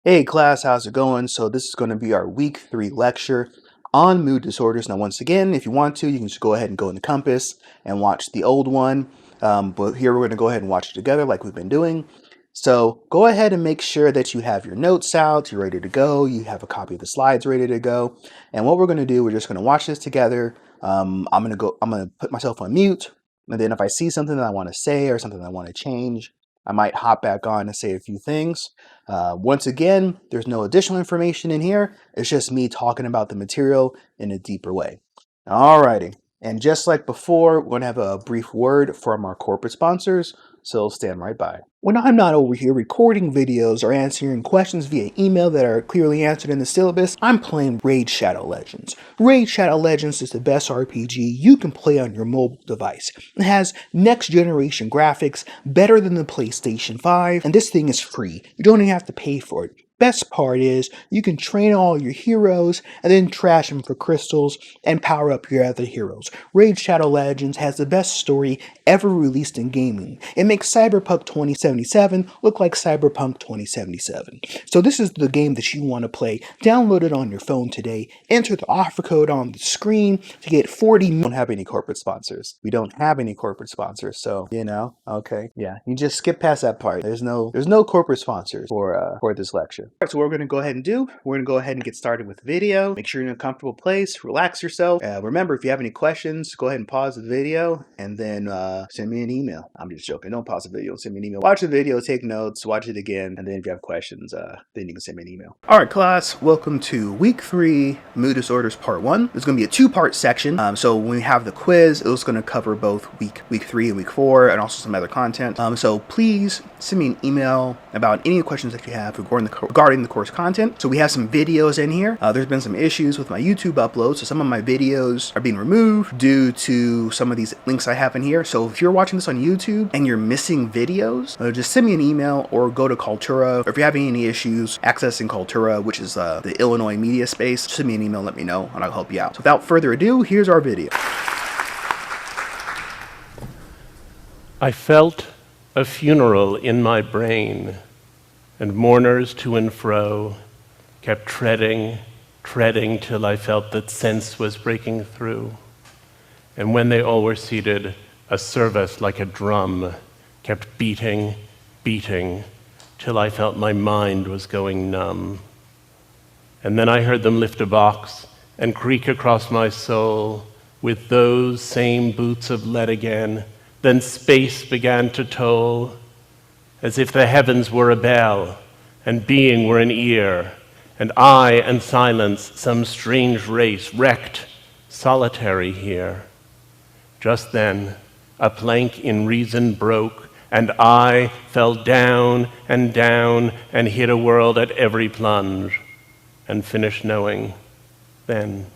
Hey class, how's it going? So this is going to be our week 3 lecture on mood disorders. Now once again, if you want to, you can just go ahead and go in the Compass and watch the old one. But here we're going to go ahead and watch it together like we've been doing. So go ahead and make sure that you have your notes out, you're ready to go, you have a copy of the slides ready to go. And what we're going to do, we're just going to watch this together. I'm going to put myself on mute. And then if I see something that I want to say or something that I want to change, I might hop back on and say a few things. Once again, there's no additional information in here. It's just me talking about the material in a deeper way. Alrighty. And just like before, we're going to have a brief word from our corporate sponsors, so stand right by. When I'm not over here recording videos or answering questions via email that are clearly answered in the syllabus, I'm playing Raid Shadow Legends. Raid Shadow Legends is the best RPG you can play on your mobile device. It has next generation graphics, better than the PlayStation 5, and this thing is free. You don't even have to pay for it. Best part is you can train all your heroes and then trash them for crystals and power up your other heroes. Raid Shadow Legends has the best story ever released in gaming. It makes Cyberpunk 2077 look like Cyberpunk 2077. So this is the game that you want to play. Download it on your phone today. Enter the offer code on the screen to get 40. We don't have any corporate sponsors. We don't have any corporate sponsors, so okay, yeah, you just skip past that part. There's no corporate sponsors for this lecture. All right, so what we're going to go ahead and do, we're going to go ahead and get started with the video. Make sure you're in a comfortable place, relax yourself. Remember, if you have any questions, go ahead and pause the video and then send me an email. I'm just joking. Don't pause the video, send me an email. Watch the video, take notes, watch it again, and then if you have questions, then you can send me an email. All right, class, welcome to week 3 mood disorders part 1. There's going to be a 2-part section. So when we have the quiz, it's going to cover both week 3 and week 4 and also some other content. So please send me an email about any questions that you have regarding the course content. So we have some videos in here. There's been some issues with my YouTube upload, so some of my videos are being removed due to some of these links I have in here. So if you're watching this on YouTube and you're missing videos, just send me an email or go to Cultura. Or if you're having any issues accessing Cultura, which is the Illinois media space, send me an email, let me know, and I'll help you out. So without further ado, here's our video. I felt a funeral in my brain, and mourners to and fro kept treading till I felt that sense was breaking through. And when they all were seated, a service like a drum kept beating till I felt my mind was going numb. And then I heard them lift a box and creak across my soul with those same boots of lead again. Then space began to toll, as if the heavens were a bell, and being were an ear, and I and silence some strange race, wrecked, solitary here. Just then, a plank in reason broke, and I fell down and hit a world at every plunge, and finished knowing then.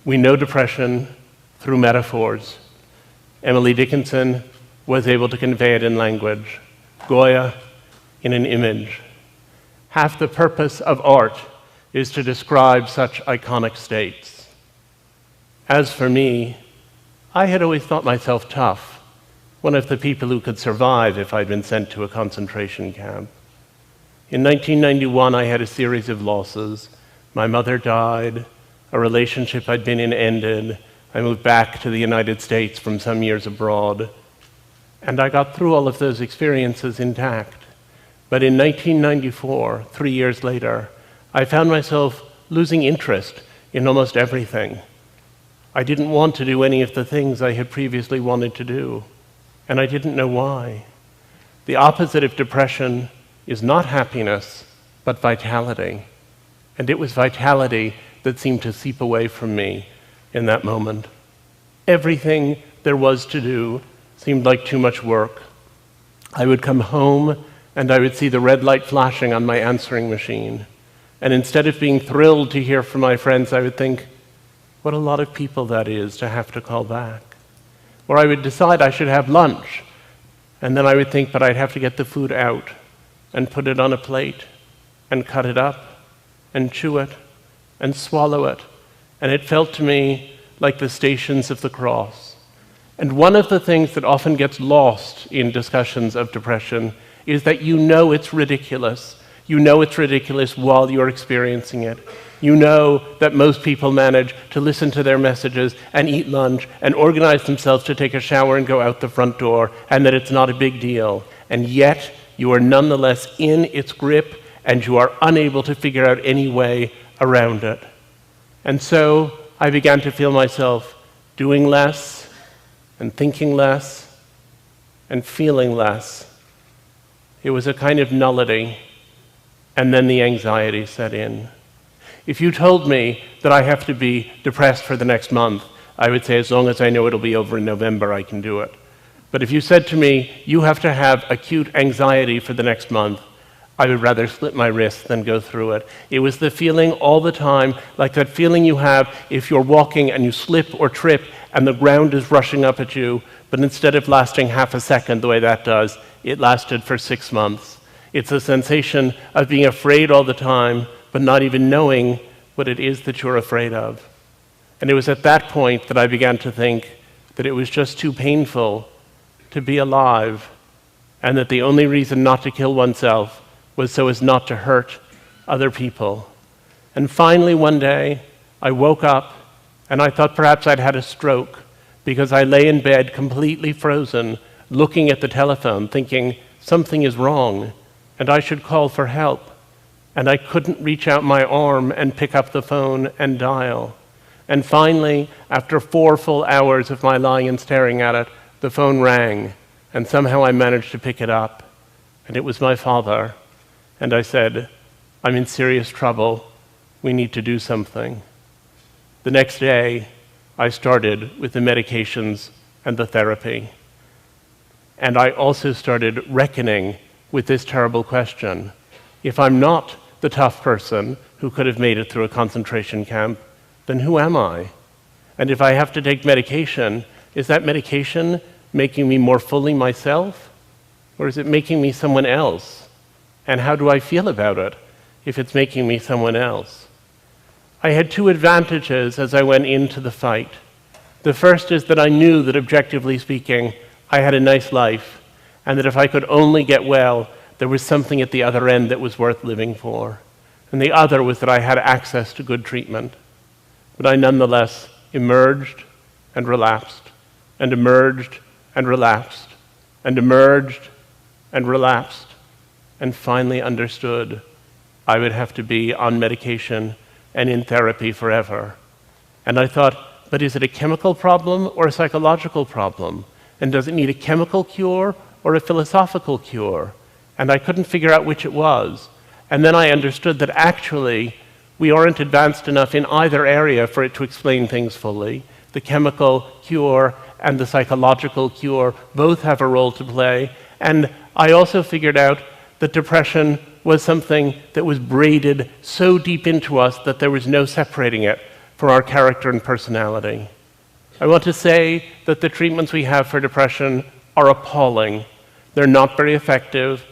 We know depression through metaphors. Emily Dickinson was able to convey it in language. Goya in an image. Half the purpose of art is to describe such iconic states. As for me, I had always thought myself tough, one of the people who could survive if I'd been sent to a concentration camp. In 1991, I had a series of losses. My mother died, a relationship I'd been in ended, I moved back to the United States from some years abroad, and I got through all of those experiences intact. But in 1994, 3 years later, I found myself losing interest in almost everything. I didn't want to do any of the things I had previously wanted to do, and I didn't know why. The opposite of depression is not happiness, but vitality. And it was vitality that seemed to seep away from me in that moment. Everything there was to do seemed like too much work. I would come home and I would see the red light flashing on my answering machine. And instead of being thrilled to hear from my friends, I would think, what a lot of people that is to have to call back. Or I would decide I should have lunch. And then I would think, but I'd have to get the food out and put it on a plate and cut it up and chew it and swallow it. And it felt to me like the Stations of the Cross. And one of the things that often gets lost in discussions of depression is that you know it's ridiculous. You know it's ridiculous while you're experiencing it. You know that most people manage to listen to their messages and eat lunch and organize themselves to take a shower and go out the front door, and that it's not a big deal. And yet, you are nonetheless in its grip, and you are unable to figure out any way around it. And so, I began to feel myself doing less, and thinking less, and feeling less. It was a kind of nullity, and then the anxiety set in. If you told me that I have to be depressed for the next month, I would say as long as I know it'll be over in November, I can do it. But if you said to me, you have to have acute anxiety for the next month, I would rather split my wrist than go through it. It was the feeling all the time, like that feeling you have if you're walking and you slip or trip and the ground is rushing up at you, but instead of lasting half a second the way that does, it lasted for 6 months. It's a sensation of being afraid all the time, but not even knowing what it is that you're afraid of. And it was at that point that I began to think that it was just too painful to be alive, and that the only reason not to kill oneself was so as not to hurt other people. And finally one day, I woke up and I thought perhaps I'd had a stroke, because I lay in bed completely frozen, looking at the telephone, thinking something is wrong and I should call for help. And I couldn't reach out my arm and pick up the phone and dial. And finally, after 4 full hours of my lying and staring at it, the phone rang, and somehow I managed to pick it up. And it was my father. And I said, I'm in serious trouble. We need to do something. The next day, I started with the medications and the therapy. And I also started reckoning with this terrible question. If I'm not the tough person who could have made it through a concentration camp, then who am I? And if I have to take medication, is that medication making me more fully myself? Or is it making me someone else? And how do I feel about it if it's making me someone else? I had 2 advantages as I went into the fight. The first is that I knew that, objectively speaking, I had a nice life, and that if I could only get well, there was something at the other end that was worth living for. And the other was that I had access to good treatment. But I nonetheless emerged and relapsed, and emerged and relapsed, and emerged and relapsed, and finally understood I would have to be on medication and in therapy forever. And I thought, but is it a chemical problem or a psychological problem? And does it need a chemical cure or a philosophical cure? And I couldn't figure out which it was. And then I understood that actually we aren't advanced enough in either area for it to explain things fully. The chemical cure and the psychological cure both have a role to play. And I also figured out that depression was something that was braided so deep into us that there was no separating it from our character and personality. I want to say that the treatments we have for depression are appalling. They're not very effective.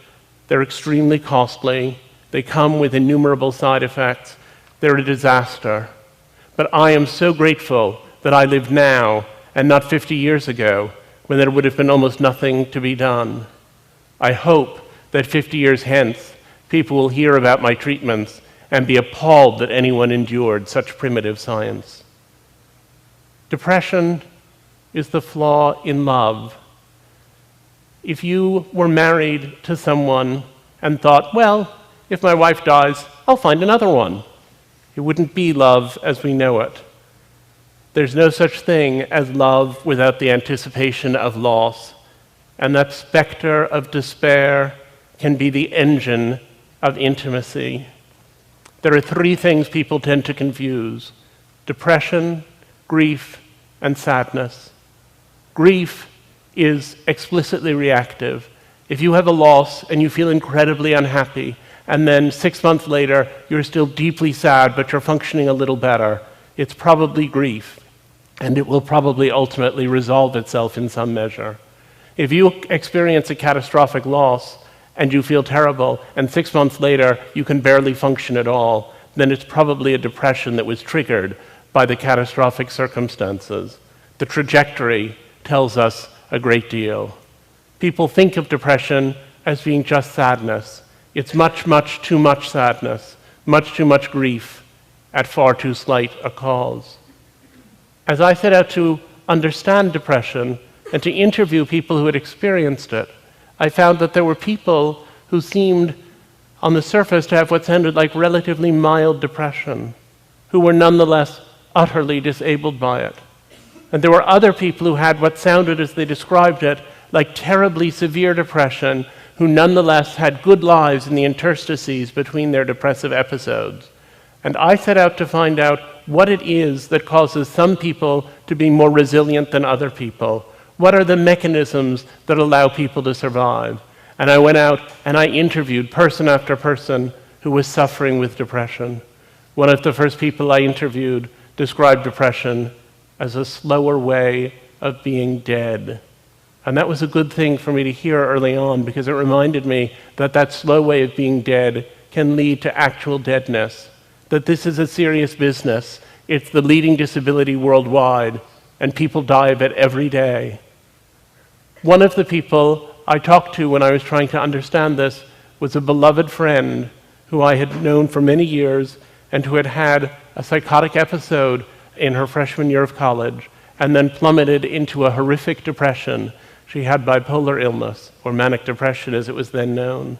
They're extremely costly. They come with innumerable side effects. They're a disaster. But I am so grateful that I live now and not 50 years ago, when there would have been almost nothing to be done. I hope that 50 years hence, people will hear about my treatments and be appalled that anyone endured such primitive science. Depression is the flaw in love. If you were married to someone and thought, well, if my wife dies, I'll find another one, it wouldn't be love as we know it. There's no such thing as love without the anticipation of loss, and that specter of despair can be the engine of intimacy. There are 3 things people tend to confuse: depression, grief, and sadness. Grief is explicitly reactive. If you have a loss and you feel incredibly unhappy, and then 6 months later you're still deeply sad but you're functioning a little better, it's probably grief, and it will probably ultimately resolve itself in some measure. If you experience a catastrophic loss and you feel terrible, and 6 months later you can barely function at all, then it's probably a depression that was triggered by the catastrophic circumstances. The trajectory tells us a great deal. People think of depression as being just sadness. It's much, much too much sadness, much too much grief at far too slight a cause. As I set out to understand depression and to interview people who had experienced it, I found that there were people who seemed on the surface to have what sounded like relatively mild depression, who were nonetheless utterly disabled by it. And there were other people who had what sounded, as they described it, like terribly severe depression, who nonetheless had good lives in the interstices between their depressive episodes. And I set out to find out what it is that causes some people to be more resilient than other people. What are the mechanisms that allow people to survive? And I went out and I interviewed person after person who was suffering with depression. One of the first people I interviewed described depression as a slower way of being dead. And that was a good thing for me to hear early on, because it reminded me that that slow way of being dead can lead to actual deadness, that this is a serious business. It's the leading disability worldwide, and people die of it every day. One of the people I talked to when I was trying to understand this was a beloved friend who I had known for many years and who had had a psychotic episode in her freshman year of college and then plummeted into a horrific depression. She had bipolar illness, or manic depression as it was then known.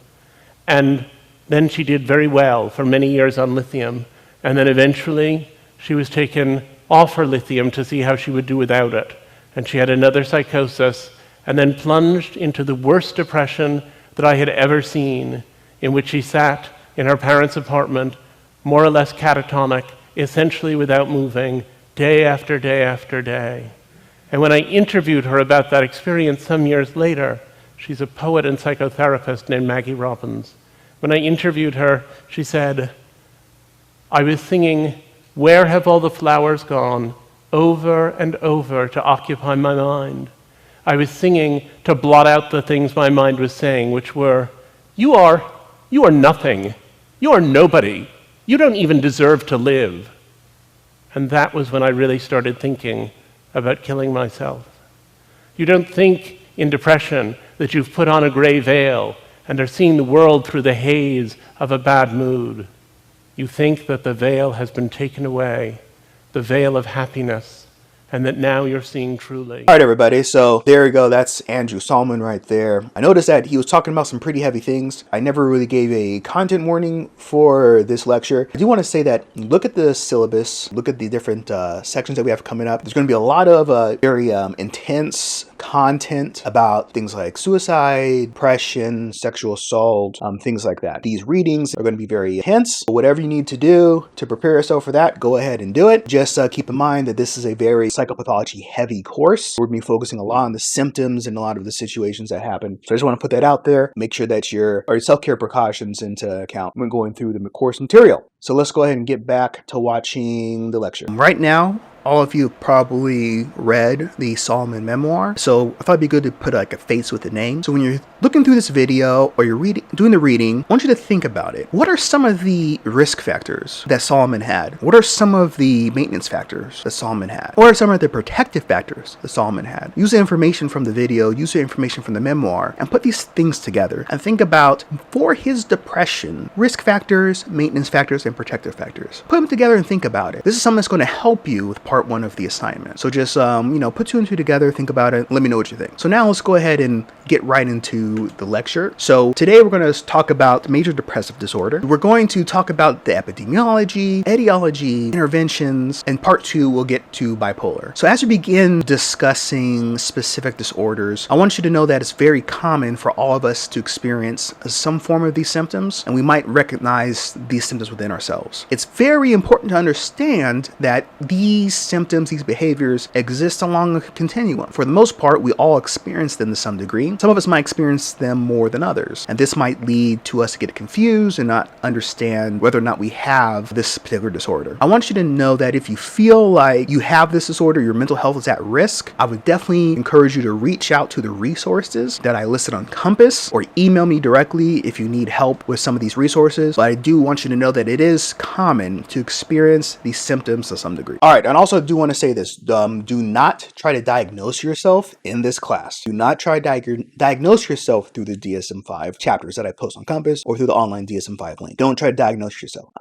And then she did very well for many years on lithium, and then eventually she was taken off her lithium to see how she would do without it. And she had another psychosis, and then plunged into the worst depression that I had ever seen, in which she sat in her parents' apartment, more or less catatonic, essentially without moving, day after day after day. And when I interviewed her about that experience some years later, she's a poet and psychotherapist named Maggie Robbins. When I interviewed her, she said, I was singing, "Where Have All the Flowers Gone?" over and over to occupy my mind. I was singing to blot out the things my mind was saying, which were, you are nothing. You are nobody. You don't even deserve to live. And that was when I really started thinking about killing myself. You don't think in depression that you've put on a gray veil and are seeing the world through the haze of a bad mood. You think that the veil has been taken away, the veil of happiness, and that now you're seeing truly. All right, everybody. So there you go. That's Andrew Solomon right there. I noticed that he was talking about some pretty heavy things. I never really gave a content warning for this lecture. I do want to say that look at the syllabus, look at the different sections that we have coming up. There's going to be a lot of very intense content about things like suicide, depression, sexual assault, things like that. These readings are going to be very intense. Whatever you need to do to prepare yourself for that, go ahead and do it. Just keep in mind that this is a very psychopathology heavy course. We're going to be focusing a lot on the symptoms and a lot of the situations that happen. So I just want to put that out there. Make sure that your self-care precautions into account when going through the course material. So let's go ahead and get back to watching the lecture. Right now, all of you probably read the Solomon memoir, so I thought it'd be good to put like a face with a name. So when you're looking through this video or you're doing the reading, I want you to think about it. What are some of the risk factors that Solomon had? What are some of the maintenance factors that Solomon had? What are some of the protective factors that Solomon had? Use the information from the video, use the information from the memoir, and put these things together and think about, for his depression, risk factors, maintenance factors, and protective factors. Put them together and think about it. This is something that's going to help you with part one of the assignment. So just, put two and two together, think about it, let me know what you think. So now let's go ahead and get right into the lecture. So today we're going to talk about major depressive disorder. We're going to talk about the epidemiology, etiology, interventions, and part two we'll get to bipolar. So as we begin discussing specific disorders, I want you to know that it's very common for all of us to experience some form of these symptoms, and we might recognize these symptoms within ourselves. It's very important to understand that these symptoms, these behaviors exist along a continuum. For the most part, we all experience them to some degree. Some of us might experience them more than others, and this might lead to us to get confused and not understand whether or not we have this particular disorder. I want you to know that if you feel like you have this disorder, your mental health is at risk, I would definitely encourage you to reach out to the resources that I listed on Compass, or email me directly if you need help with some of these resources. But I do want you to know that it is common to experience these symptoms to some degree. All right, and also do want to say this, do not try to diagnose yourself in this class. Do not try to diagnose yourself through the DSM-5 chapters that I post on Compass or through the online DSM-5 link. Don't try to diagnose yourself.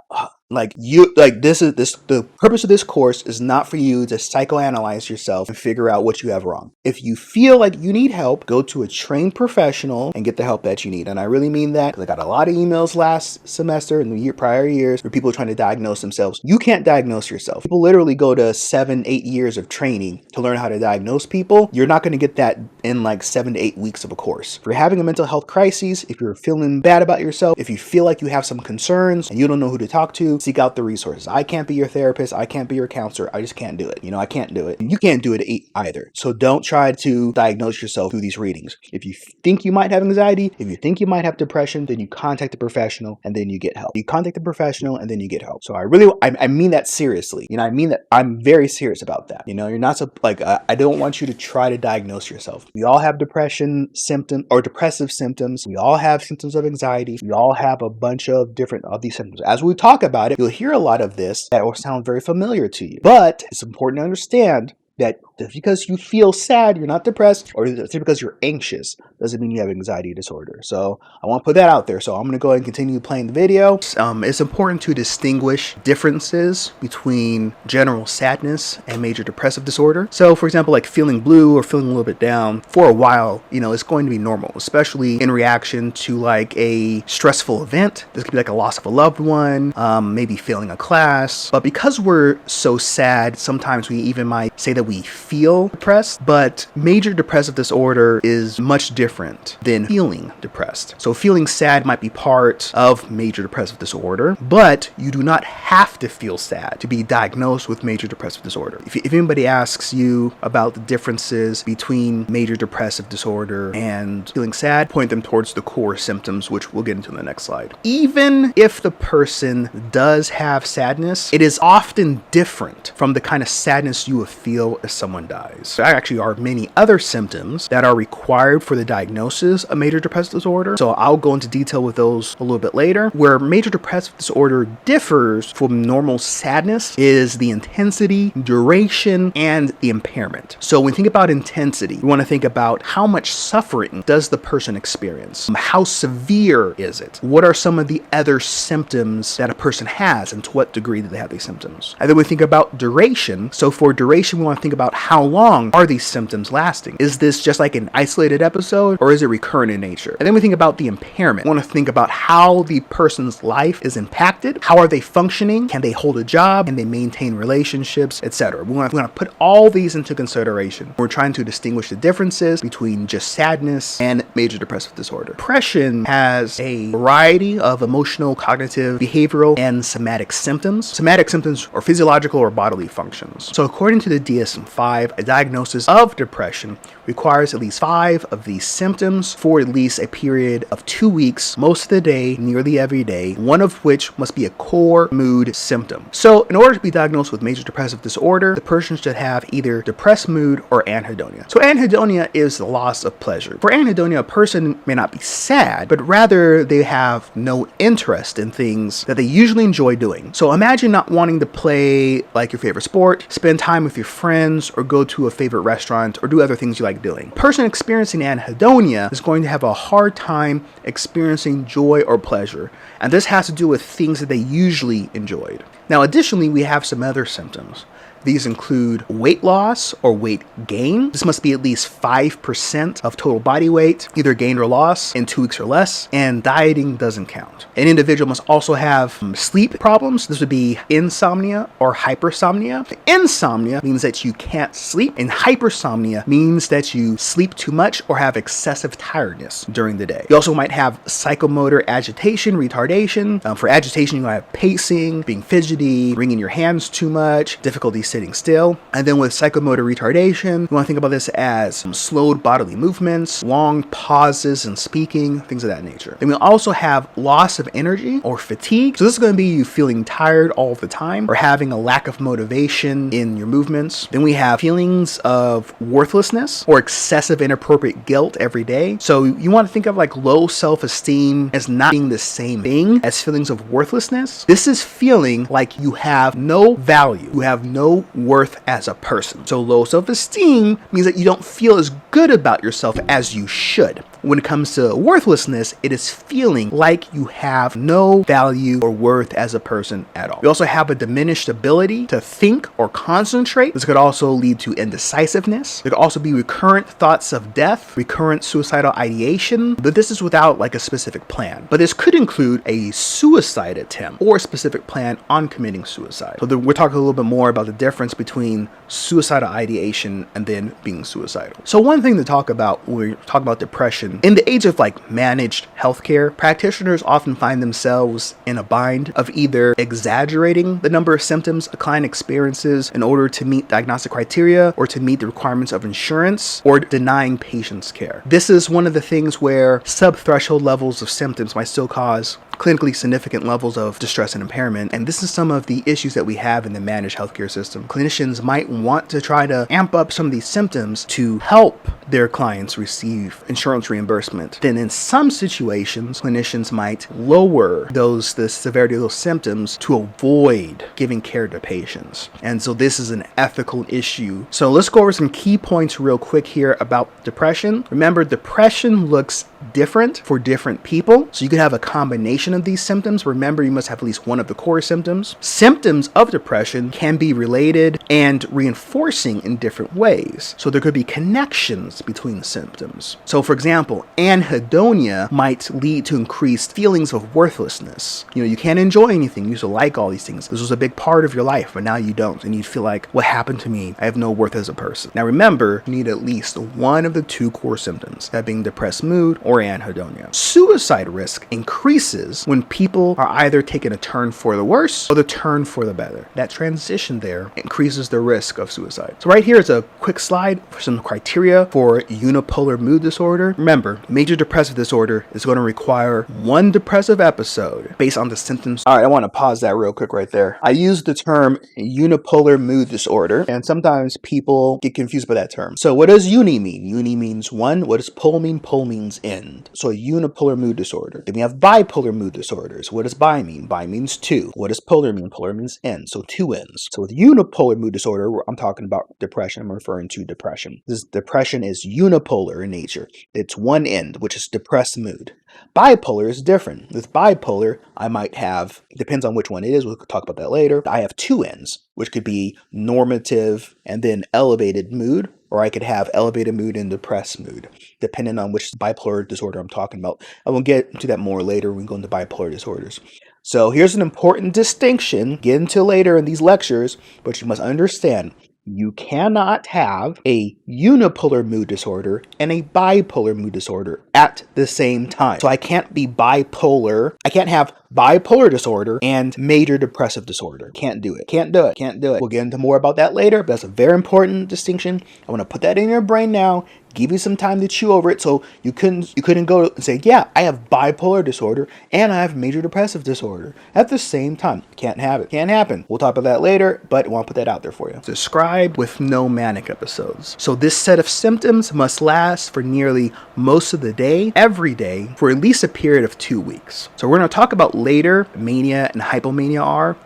The purpose of this course is not for you to psychoanalyze yourself and figure out what you have wrong. If you feel like you need help, go to a trained professional and get the help that you need. And I really mean that, because I got a lot of emails last semester and the prior years where people are trying to diagnose themselves. You can't diagnose yourself. People literally go to 7-8 years of training to learn how to diagnose people. You're not going to get that in like 7 to 8 weeks of a course. If you're having a mental health crisis, if you're feeling bad about yourself, if you feel like you have some concerns and you don't know who to talk to, seek out the resources. I can't be your therapist. I can't be your counselor. I just can't do it. I can't do it. You can't do it either. So don't try to diagnose yourself through these readings. If you think you might have anxiety, if you think you might have depression, then you contact a professional and then you get help. You contact a professional and then you get help. So I mean that seriously. I mean that I'm very serious about that. You're not so I don't want you to try to diagnose yourself. We all have depression symptoms or depressive symptoms. We all have symptoms of anxiety. We all have a bunch of different of these symptoms. As we talk about it, you'll hear a lot of this that will sound very familiar to you. But it's important to understand that just because you feel sad, you're not depressed, or just because you're anxious doesn't mean you have anxiety disorder. So I want to put that out there. So I'm going to go ahead and continue playing the video. It's important to distinguish differences between general sadness and major depressive disorder. So for example, like feeling blue or feeling a little bit down for a while, it's going to be normal, especially in reaction to like a stressful event. This could be like a loss of a loved one, maybe failing a class. But because we're so sad, sometimes we even might say that we feel depressed, but major depressive disorder is much different than feeling depressed. So feeling sad might be part of major depressive disorder, but you do not have to feel sad to be diagnosed with major depressive disorder. If anybody asks you about the differences between major depressive disorder and feeling sad, point them towards the core symptoms, which we'll get into in the next slide. Even if the person does have sadness, it is often different from the kind of sadness you would feel if someone dies. There actually are many other symptoms that are required for the diagnosis of major depressive disorder. So I'll go into detail with those a little bit later. Where major depressive disorder differs from normal sadness is the intensity, duration, and the impairment. So when we think about intensity, we want to think about how much suffering does the person experience? How severe is it? What are some of the other symptoms that a person has, and to what degree do they have these symptoms? And then we think about duration. So for duration, we want to think about how long are these symptoms lasting? Is this just like an isolated episode, or is it recurrent in nature? And then we think about the impairment. We want to think about how the person's life is impacted. How are they functioning? Can they hold a job? Can they maintain relationships, etc.? We want to put all these into consideration. We're trying to distinguish the differences between just sadness and major depressive disorder. Depression has a variety of emotional, cognitive, behavioral, and somatic symptoms. Somatic symptoms are physiological or bodily functions. So according to the DSM-5, a diagnosis of depression requires at least 5 of these symptoms for at least a period of 2 weeks, most of the day, nearly every day, one of which must be a core mood symptom. So in order to be diagnosed with major depressive disorder, the person should have either depressed mood or anhedonia. So anhedonia is the loss of pleasure. For anhedonia, a person may not be sad, but rather they have no interest in things that they usually enjoy doing. So imagine not wanting to play like your favorite sport, spend time with your friends, or go to a favorite restaurant, or do other things you like doing. A person experiencing anhedonia is going to have a hard time experiencing joy or pleasure, and this has to do with things that they usually enjoyed. Now, additionally, we have some other symptoms. These include weight loss or weight gain. This must be at least 5% of total body weight, either gained or lost, in 2 weeks or less, and dieting doesn't count. An individual must also have sleep problems. This would be insomnia or hypersomnia. Insomnia means that you can't sleep, and hypersomnia means that you sleep too much or have excessive tiredness during the day. You also might have psychomotor agitation, retardation. For agitation, you might have pacing, being fidgety, wringing your hands too much, difficulty sitting still. And then with psychomotor retardation, you want to think about this as slowed bodily movements, long pauses in speaking, things of that nature. Then we also have loss of energy or fatigue. So this is going to be you feeling tired all the time or having a lack of motivation in your movements. Then we have feelings of worthlessness or excessive inappropriate guilt every day. So you want to think of like low self-esteem as not being the same thing as feelings of worthlessness. This is feeling like you have no value, you have no worth as a person. So low self-esteem means that you don't feel as good about yourself as you should. When it comes to worthlessness, it is feeling like you have no value or worth as a person at all. We also have a diminished ability to think or concentrate. This could also lead to indecisiveness. There could also be recurrent thoughts of death, recurrent suicidal ideation, but this is without like a specific plan. But this could include a suicide attempt or a specific plan on committing suicide. So we're talking a little bit more about the difference between suicidal ideation and then being suicidal. So one thing to talk about when we talk about depression, in the age of like managed healthcare, practitioners often find themselves in a bind of either exaggerating the number of symptoms a client experiences in order to meet diagnostic criteria or to meet the requirements of insurance, or denying patients care. This is one of the things where subthreshold levels of symptoms might still cause clinically significant levels of distress and impairment. And this is some of the issues that we have in the managed healthcare system. Clinicians might want to try to amp up some of these symptoms to help their clients receive insurance reimbursement. Then in some situations, clinicians might lower the severity of those symptoms to avoid giving care to patients. And so this is an ethical issue. So let's go over some key points real quick here about depression. Remember, depression looks different for different people. So you could have a combination of these symptoms. Remember, you must have at least one of the core symptoms. Symptoms of depression can be related and reinforcing in different ways. So there could be connections between symptoms. So for example, anhedonia might lead to increased feelings of worthlessness. You can't enjoy anything. You used to like all these things. This was a big part of your life, but now you don't. And you feel like, what happened to me? I have no worth as a person. Now remember, you need at least one of the two core symptoms, that being depressed mood or anhedonia. Suicide risk increases when people are either taking a turn for the worse or the turn for the better. That transition there increases the risk of suicide. So right here is a quick slide for some criteria for unipolar mood disorder. Remember, major depressive disorder is going to require one depressive episode based on the symptoms. All right, I want to pause that real quick right there. I use the term unipolar mood disorder, and sometimes people get confused by that term. So what does uni mean? Uni means one. What does pol mean? Pol means end. So a unipolar mood disorder. Then we have bipolar mood disorders. What does bi mean? Bi means two. What does polar mean? Polar means end. So two ends. So with unipolar mood disorder, I'm talking about depression. I'm referring to depression. This depression is unipolar in nature. It's one end, which is depressed mood. Bipolar is different. With bipolar, I might have, depends on which one it is, we'll talk about that later. I have two ends, which could be normative and then elevated mood, or I could have elevated mood and depressed mood, depending on which bipolar disorder I'm talking about. I will get into that more later when we go into bipolar disorders. So here's an important distinction, get into later in these lectures, but you must understand, you cannot have a unipolar mood disorder and a bipolar mood disorder at the same time. So I can't be bipolar. I can't have bipolar disorder and major depressive disorder. Can't do it. Can't do it. Can't do it. We'll get into more about that later, but that's a very important distinction. I want to put that in your brain now, give you some time to chew over it, so you couldn't go and say, yeah, I have bipolar disorder and I have major depressive disorder at the same time. Can't have it. Can't happen. We'll talk about that later, but I want to put that out there for you. Described with no manic episodes. So this set of symptoms must last for nearly most of the day, every day, for at least a period of 2 weeks. So we're going to talk about later mania and hypomania are,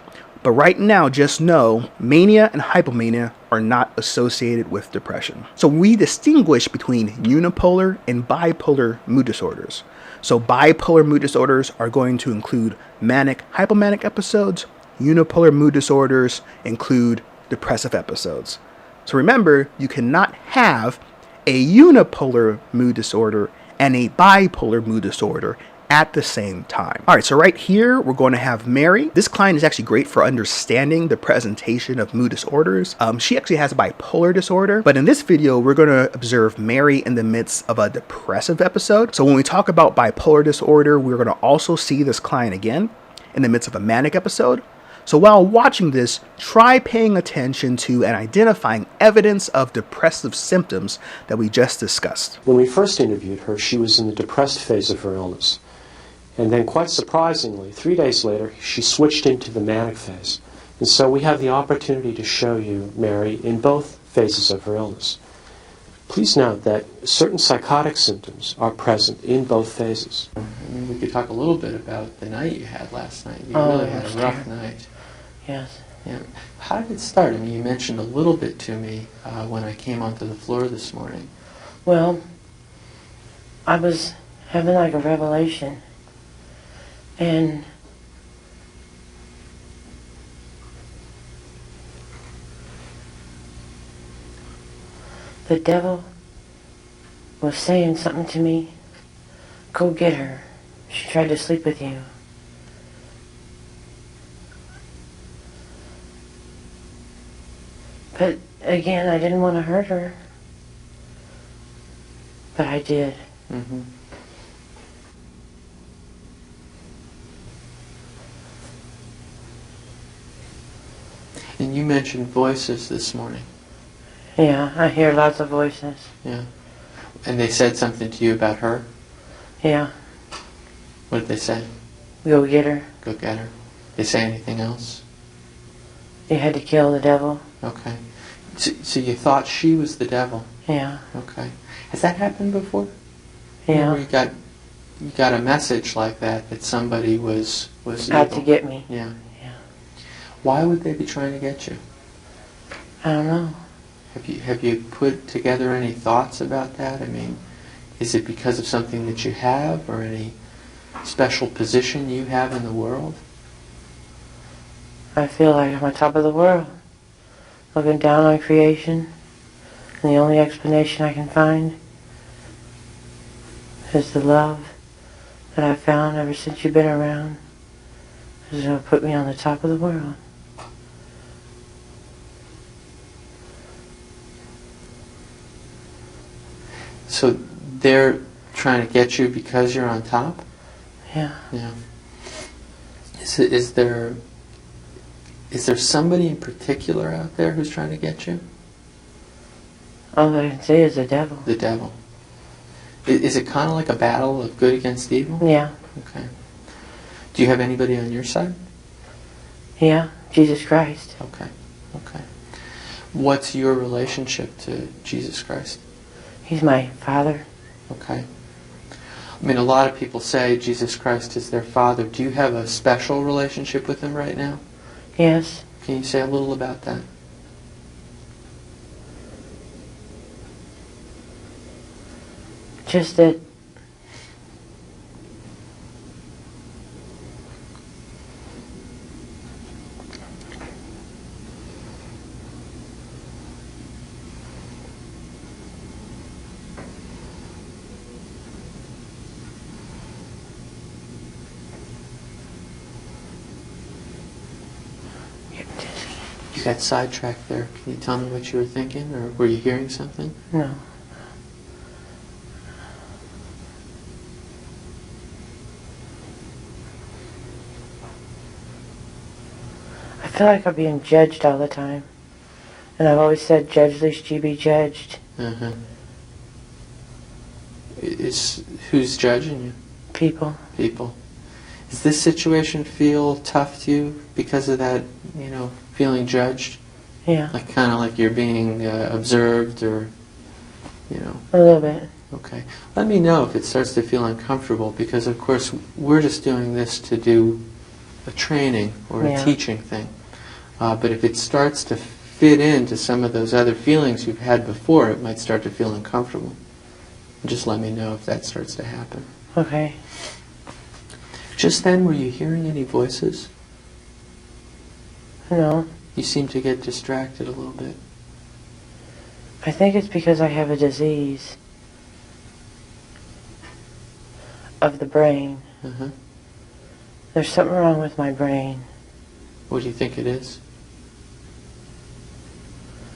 but right now just know mania and hypomania are not associated with depression. So we distinguish between unipolar and bipolar mood disorders. So bipolar mood disorders are going to include manic, hypomanic episodes. Unipolar mood disorders include depressive episodes. So remember, you cannot have a unipolar mood disorder and a bipolar mood disorder at the same time. All right, so right here, we're going to have Mary. This client is actually great for understanding the presentation of mood disorders. She actually has bipolar disorder, but in this video, we're going to observe Mary in the midst of a depressive episode. So when we talk about bipolar disorder, we're going to also see this client again in the midst of a manic episode. So while watching this, try paying attention to and identifying evidence of depressive symptoms that we just discussed. When we first interviewed her, she was in the depressed phase of her illness. And then, quite surprisingly, 3 days later, she switched into the manic phase. And so we have the opportunity to show you Mary in both phases of her illness. Please note that certain psychotic symptoms are present in both phases. We could talk a little bit about the night you had last night. You Oh, really had a it was rough terrible. night. Yes. Yeah. How did it start? I mean, you mentioned a little bit to me when I came onto the floor this morning. Well, I was having like a revelation. And the devil was saying something to me. Go get her. She tried to sleep with you. But again, I didn't want to hurt her. But I did. Mm-hmm. And you mentioned voices this morning. Yeah, I hear lots of voices. Yeah. And they said something to you about her? Yeah, What did they say? go get her. Go get her. They say anything else? You had to kill the devil. Okay. So you thought she was the devil? Yeah, Okay. Has that happened before? yeah. Where you got a message like that somebody was Out evil? to get me. Yeah. Yeah. Why would they be trying to get you? I don't know. Have you put together any thoughts about that? I mean, is it because of something that you have or any special position you have in the world? I feel like I'm on top of the world, looking down on creation, and the only explanation I can find is the love that I've found ever since you've been around is going to put me on the top of the world. So they're trying to get you because you're on top? Yeah. Yeah. Is there somebody in particular out there who's trying to get you? All I can say is the devil. The devil. Is it kind of like a battle of good against evil? Yeah. Okay. Do you have anybody on your side? Yeah. Jesus Christ. Okay. Okay. What's your relationship to Jesus Christ? He's my father. Okay. I mean, a lot of people say Jesus Christ is their father. Do you have a special relationship with him right now? Yes. Can you say a little about that? Just that You got sidetracked there. Can you tell me what you were thinking, or were you hearing something? no. I feel like I'm being judged all the time. And I've always said, judge lest ye be judged. Uh-huh. Who's judging you? People. People. Does this situation feel tough to you because of that, feeling judged? Yeah. Like kind of like you're being observed or, A little bit. Okay. Let me know if it starts to feel uncomfortable because, of course, we're just doing this to do a training or a Yeah. teaching thing. But if it starts to fit into some of those other feelings you've had before, it might start to feel uncomfortable. Just let me know if that starts to happen. Okay. Just then, were you hearing any voices? No. You seem to get distracted a little bit. I think it's because I have a disease of the brain. Uh-huh. There's something wrong with my brain. What do you think it is?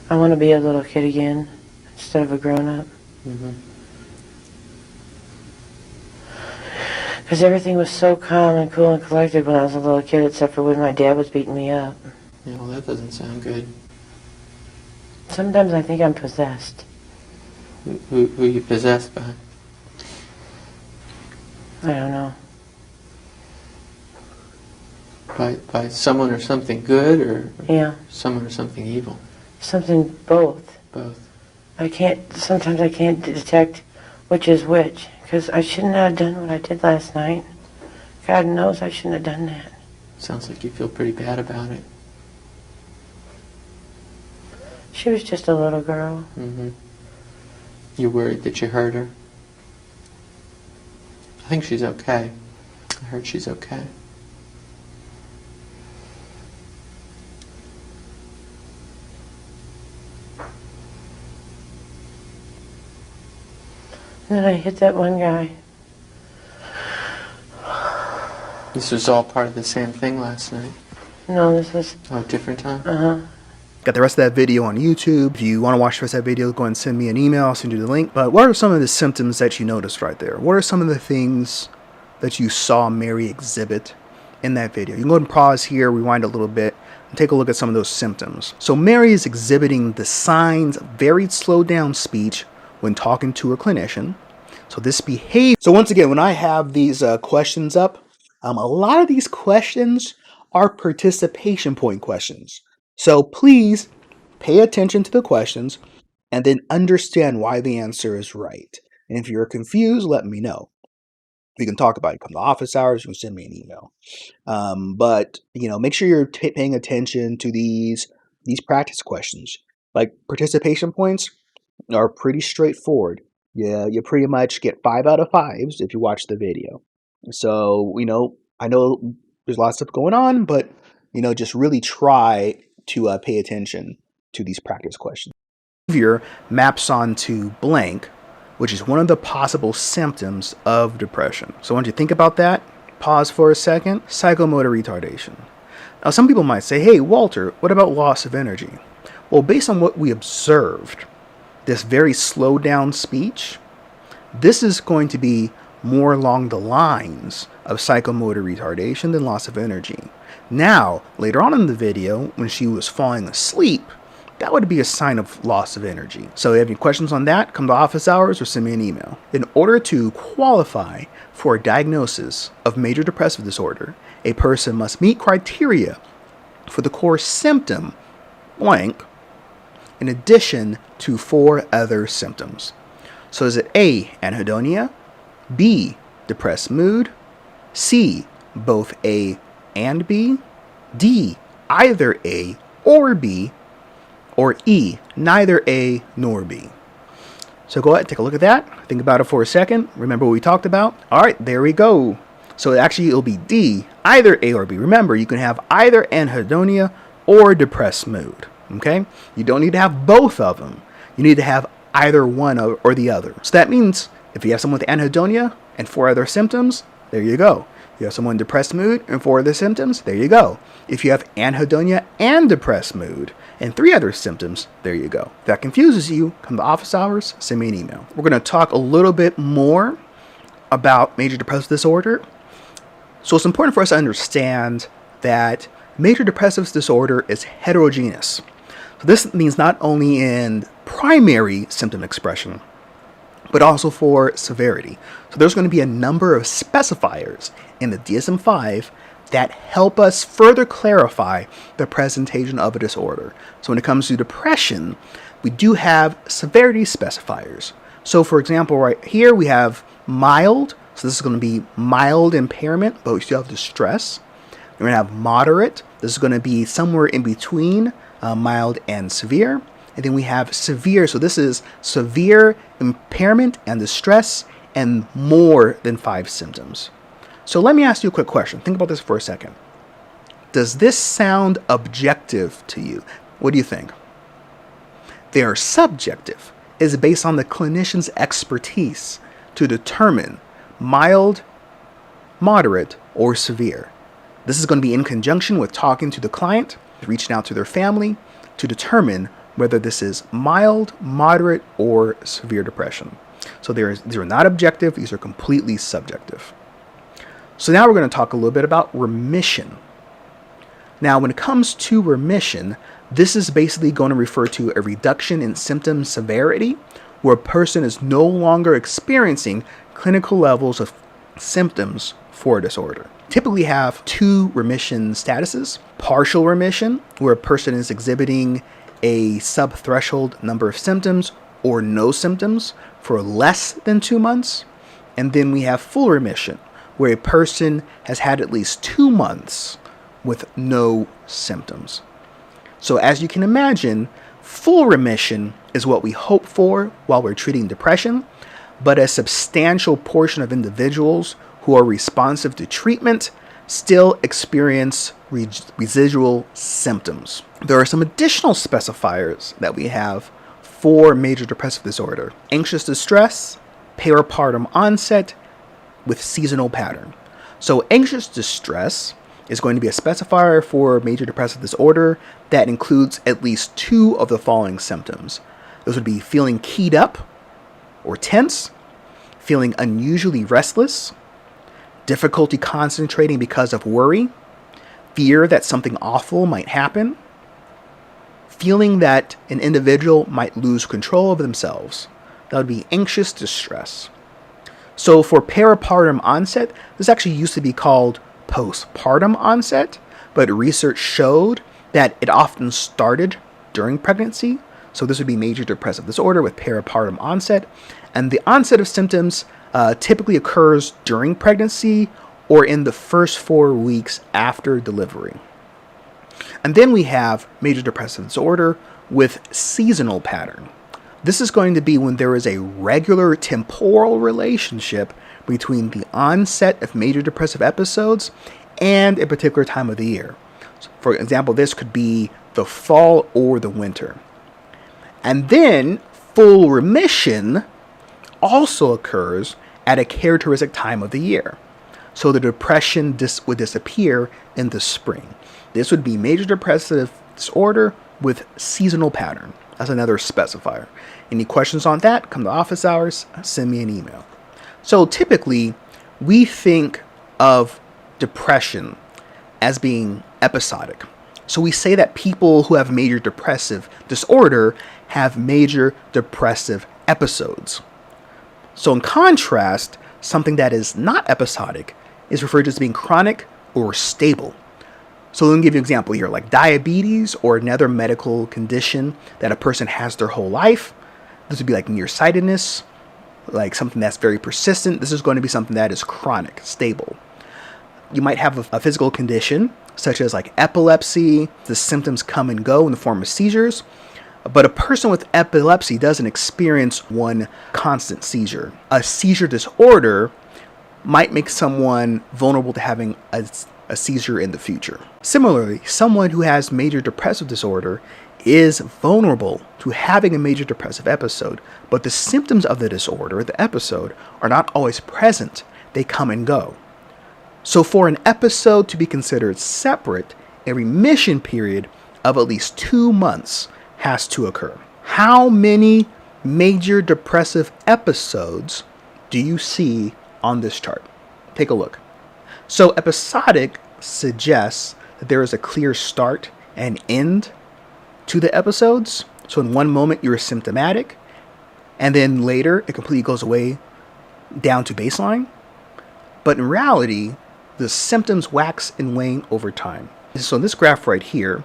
I want to be a little kid again instead of a grown-up. Mm-hmm. Because everything was so calm and cool and collected when I was a little kid, except for when my dad was beating me up. Yeah, well, that doesn't sound good. Sometimes I think I'm possessed. Who are you possessed by? I don't know. By someone or something good, or Yeah. someone or something evil? Something both. Both. Sometimes I can't detect which is which, because I shouldn't have done what I did last night. God knows I shouldn't have done that. Sounds like you feel pretty bad about it. She was just a little girl. Mm-hmm. You're worried that you hurt her? I think she's okay. I heard she's okay. And then I hit that one guy. This was all part of the same thing last night? No, this was... Oh, different time? Uh-huh. Got the rest of that video on YouTube. If you want to watch the rest of that video, go ahead and send me an email. I'll send you the link. But what are some of the symptoms that you noticed right there? What are some of the things that you saw Mary exhibit in that video? You can go ahead and pause here, rewind a little bit, and take a look at some of those symptoms. So Mary is exhibiting the signs of very slowed down speech when talking to her clinician. So this behavior. So once again, when I have these questions up, a lot of these questions are participation point questions. So please pay attention to the questions and then understand why the answer is right. And if you're confused, let me know. We can talk about it. Come to office hours, you can send me an email. But make sure you're paying attention to these practice questions. Like participation points are pretty straightforward. Yeah, you pretty much get 5 out of 5s if you watch the video. So, I know there's a lot of stuff going on, but, just really try to pay attention to these practice questions. Behavior maps onto blank, which is one of the possible symptoms of depression. So I want you to think about that. Pause for a second. Psychomotor retardation. Now, some people might say, hey, Walter, what about loss of energy? Well, based on what we observed, this very slowed down speech, this is going to be more along the lines of psychomotor retardation than loss of energy. Now, later on in the video, when she was falling asleep, that would be a sign of loss of energy. So if you have any questions on that, come to office hours or send me an email. In order to qualify for a diagnosis of major depressive disorder, a person must meet criteria for the core symptom, blank, in addition to 4 other symptoms. So is it A, anhedonia, B, depressed mood, C, both A and B, D, either A or B, or E, neither A nor B. So go ahead and take a look at that. Think about it for a second. Remember what we talked about? All right, there we go. So actually it'll be D, either A or B. Remember, you can have either anhedonia or depressed mood. Okay? You don't need to have both of them. You need to have either one or the other. So that means if you have someone with anhedonia and 4 other symptoms, there you go. You have someone in depressed mood and 4 other symptoms, there you go. If you have anhedonia and depressed mood and 3 other symptoms, there you go. If that confuses you, come to office hours, send me an email. We're going to talk a little bit more about major depressive disorder. So it's important for us to understand that major depressive disorder is heterogeneous. So this means not only in primary symptom expression, but also for severity. So there's going to be a number of specifiers in the DSM-5 that help us further clarify the presentation of a disorder. So when it comes to depression, we do have severity specifiers. So for example, right here we have mild. So this is going to be mild impairment, but we still have distress. We're going to have moderate. This is going to be somewhere in between mild and severe. And then we have severe. So this is severe impairment and distress and more than 5 symptoms. So let me ask you a quick question. Think about this for a second. Does this sound objective to you? What do you think? They are subjective. It's based on the clinician's expertise to determine mild, moderate, or severe. This is going to be in conjunction with talking to the client, reaching out to their family to determine whether this is mild, moderate, or severe depression. So these are not objective, these are completely subjective. So now we're going to talk a little bit about remission. Now, when it comes to remission, this is basically going to refer to a reduction in symptom severity, where a person is no longer experiencing clinical levels of symptoms for a disorder. Typically have two remission statuses: partial remission, where a person is exhibiting a subthreshold number of symptoms or no symptoms for less than 2 months. And then we have full remission, where a person has had at least 2 months with no symptoms. So as you can imagine, full remission is what we hope for while we're treating depression, but a substantial portion of individuals who are responsive to treatment still experience residual symptoms. There are some additional specifiers that we have for major depressive disorder: anxious distress, peripartum onset with seasonal pattern. So anxious distress is going to be a specifier for major depressive disorder that includes at least 2 of the following symptoms. Those would be feeling keyed up or tense, feeling unusually restless, difficulty concentrating because of worry, fear that something awful might happen, feeling that an individual might lose control of themselves. That would be anxious distress. So for peripartum onset, this actually used to be called postpartum onset, but research showed that it often started during pregnancy. So this would be major depressive disorder with peripartum onset. And the onset of symptoms typically occurs during pregnancy or in the first 4 weeks after delivery. And then we have major depressive disorder with seasonal pattern. This is going to be when there is a regular temporal relationship between the onset of major depressive episodes and a particular time of the year. So for example, this could be the fall or the winter. And then full remission also occurs at a characteristic time of the year. So the depression would disappear in the spring. This would be major depressive disorder with seasonal pattern. That's another specifier. Any questions on that? Come to office hours, send me an email. So typically, we think of depression as being episodic. So we say that people who have major depressive disorder have major depressive episodes. So in contrast, something that is not episodic is referred to as being chronic or stable. So let me give you an example here, like diabetes or another medical condition that a person has their whole life. This would be like nearsightedness, like something that's very persistent. This is going to be something that is chronic, stable. You might have a physical condition, such as like epilepsy. The symptoms come and go in the form of seizures. But a person with epilepsy doesn't experience one constant seizure. A seizure disorder might make someone vulnerable to having a seizure in the future. Similarly, someone who has major depressive disorder is vulnerable to having a major depressive episode, but the symptoms of the disorder, the episode, are not always present. They come and go. So for an episode to be considered separate, a remission period of at least 2 months has to occur. How many major depressive episodes do you see on this chart? Take a look. So episodic suggests that there is a clear start and end to the episodes. So in one moment you're symptomatic, and then later it completely goes away down to baseline. But in reality, the symptoms wax and wane over time. So in this graph right here,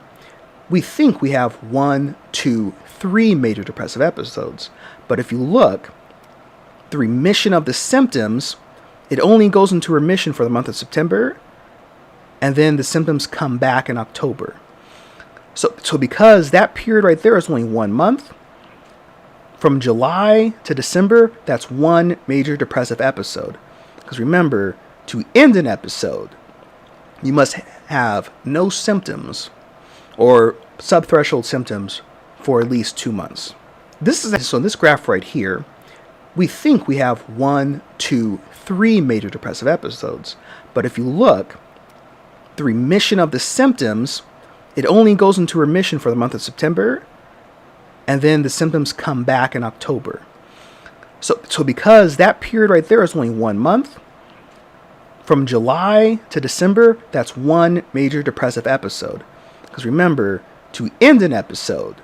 we think we have 1, 2, 3 major depressive episodes. But if you look, the remission of the symptoms, it only goes into remission for the month of September, and then the symptoms come back in October. So because that period right there is only 1 month, from July to December, that's 1 major depressive episode. Because remember, to end an episode, you must have no symptoms or subthreshold symptoms for at least 2 months. So in this graph right here, we think we have 1, 2, 3 major depressive episodes. But if you look, the remission of the symptoms, it only goes into remission for the month of September, and then the symptoms come back in October. So because that period right there is only 1 month, From July to December, that's one major depressive episode. Because remember, to end an episode,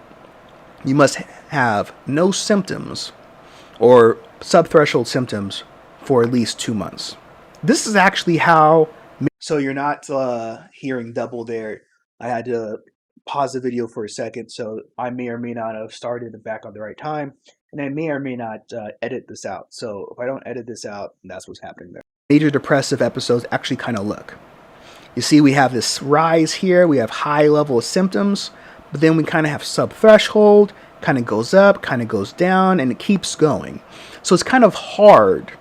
you must have no symptoms or subthreshold symptoms for at least 2 months. This is actually how... So you're not hearing double there. I had to pause the video for a second, so I may or may not have started it back on the right time, and I may or may not edit this out. So if I don't edit this out, that's what's happening there. Major depressive episodes actually kind of look. You see, we have this rise here, we have high level of symptoms, but then we kind of have subthreshold, kind of goes up, kind of goes down, and it keeps going. So it's kind of hard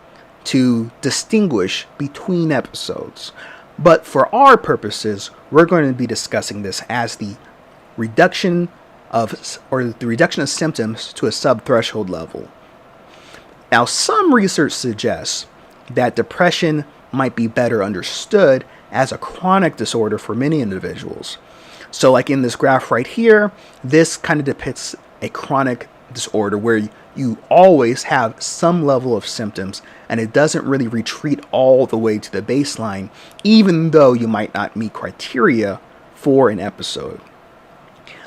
to distinguish between episodes. But for our purposes, we're going to be discussing this as the reduction of symptoms to a subthreshold level. Now, some research suggests that depression might be better understood as a chronic disorder for many individuals. So like in this graph right here, this kind of depicts a chronic disorder where you always have some level of symptoms and it doesn't really retreat all the way to the baseline, even though you might not meet criteria for an episode.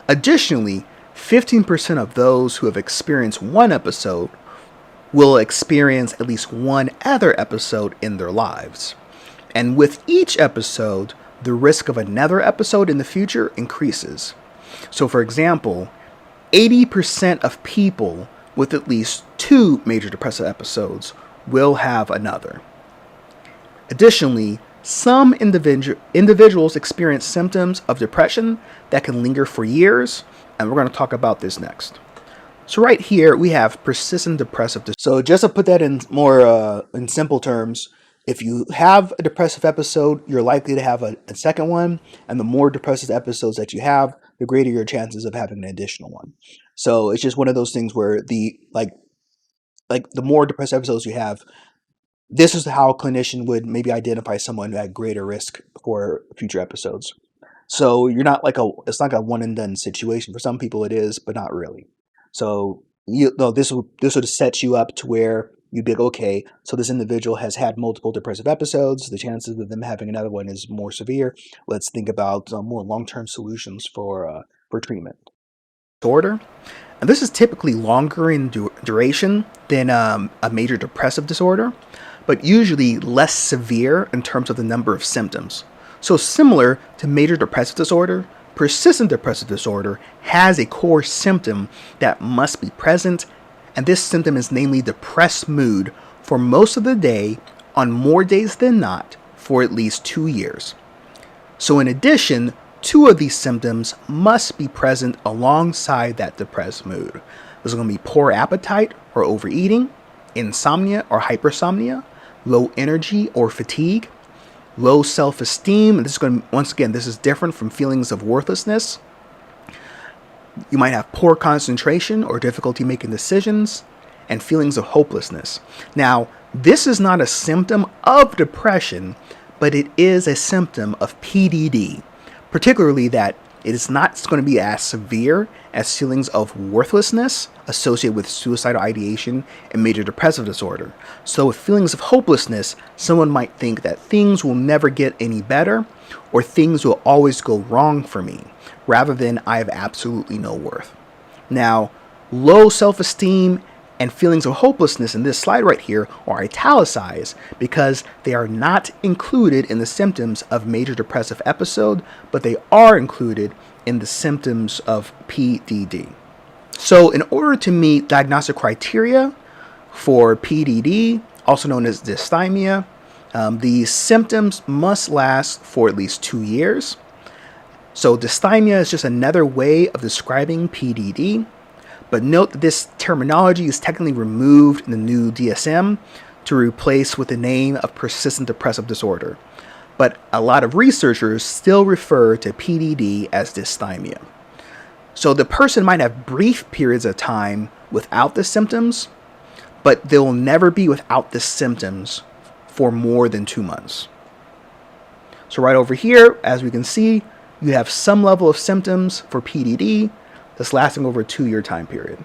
Additionally, 15% of those who have experienced one episode will experience at least one other episode in their lives. And with each episode, the risk of another episode in the future increases. So for example, 80% of people with at least 2 major depressive episodes will have another. Additionally, some individuals experience symptoms of depression that can linger for years, and we're going to talk about this next. So right here, we have persistent depressive disorder. So just to put that in more in simple terms, if you have a depressive episode, you're likely to have a second one, and the more depressive episodes that you have, the greater your chances of having an additional one. So it's just one of those things where the more depressive episodes you have, this is how a clinician would maybe identify someone who had greater risk for future episodes. So you're not it's not a one and done situation. For some people it is, but not really. So this would set you up to where you'd be like, okay, so this individual has had multiple depressive episodes. The chances of them having another one is more severe. Let's think about more long-term solutions for treatment. Disorder, and this is typically longer in duration than a major depressive disorder, but usually less severe in terms of the number of symptoms. So similar to major depressive disorder, persistent depressive disorder has a core symptom that must be present, and this symptom is namely depressed mood for most of the day on more days than not for at least 2 years. So in addition, 2 of these symptoms must be present alongside that depressed mood. There's going to be poor appetite or overeating, insomnia or hypersomnia, low energy or fatigue, low self-esteem, and this is going to, once again, this is different from feelings of worthlessness. You might have poor concentration or difficulty making decisions, and feelings of hopelessness. Now, this is not a symptom of depression, but it is a symptom of PDD, particularly that it is not going to be as severe as feelings of worthlessness associated with suicidal ideation and major depressive disorder. So with feelings of hopelessness, someone might think that things will never get any better or things will always go wrong for me, rather than I have absolutely no worth. Now, low self-esteem and feelings of hopelessness in this slide right here are italicized because they are not included in the symptoms of major depressive episode, but they are included in the symptoms of PDD. So in order to meet diagnostic criteria for PDD, also known as dysthymia, these symptoms must last for at least 2 years. So dysthymia is just another way of describing PDD. But note that this terminology is technically removed in the new DSM to replace with the name of persistent depressive disorder. But a lot of researchers still refer to PDD as dysthymia. So the person might have brief periods of time without the symptoms, but they'll never be without the symptoms for more than 2 months. So right over here, as we can see, you have some level of symptoms for PDD that's lasting over a 2-year time period.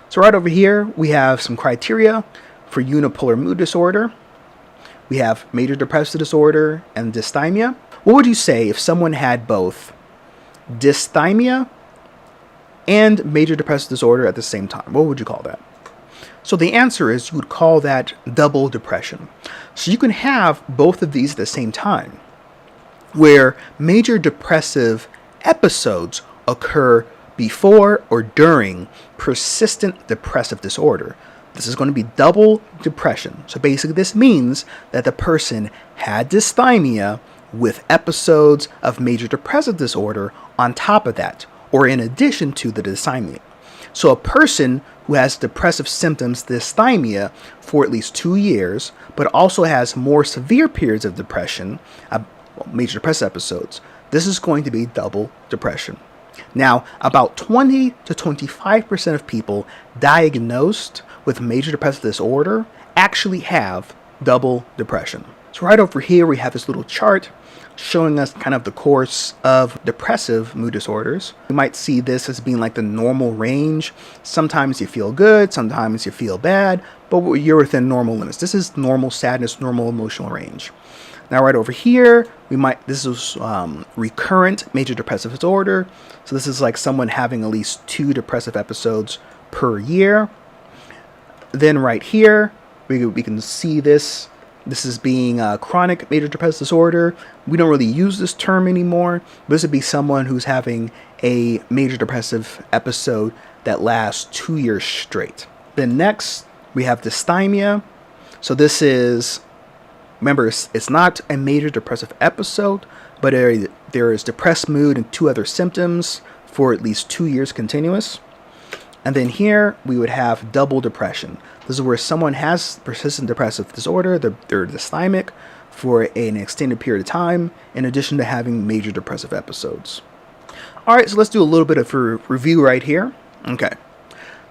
So right over here, we have some criteria for unipolar mood disorder. we have major depressive disorder and dysthymia. What would you say if someone had both dysthymia and major depressive disorder at the same time? What would you call that? So the answer is you would call that double depression. So you can have both of these at the same time, where major depressive episodes occur before or during persistent depressive disorder. This is going to be double depression. So basically this means that the person had dysthymia with episodes of major depressive disorder on top of that, or in addition to the dysthymia. So a person who has depressive symptoms, dysthymia, for at least 2 years, but also has more severe periods of depression, major depressive episodes, this is going to be double depression. Now, about 20 to 25% of people diagnosed with major depressive disorder actually have double depression. So right over here, we have this little chart showing us kind of the course of depressive mood disorders. You might see this as being like the normal range. Sometimes you feel good, sometimes you feel bad, but you're within normal limits. This is normal sadness, normal emotional range. Now right over here, this is recurrent major depressive disorder. So this is like someone having at least 2 depressive episodes per year. Then right here, we can see this. This is being chronic major depressive disorder. We don't really use this term anymore. But this would be someone who's having a major depressive episode that lasts 2 years straight. Then next, we have dysthymia. So this is, remember, it's not a major depressive episode, but there is depressed mood and 2 other symptoms for at least 2 years continuous. And then here we would have double depression. This is where someone has persistent depressive disorder, they're dysthymic for an extended period of time, in addition to having major depressive episodes. All right, so let's do a little bit of a review right here. Okay,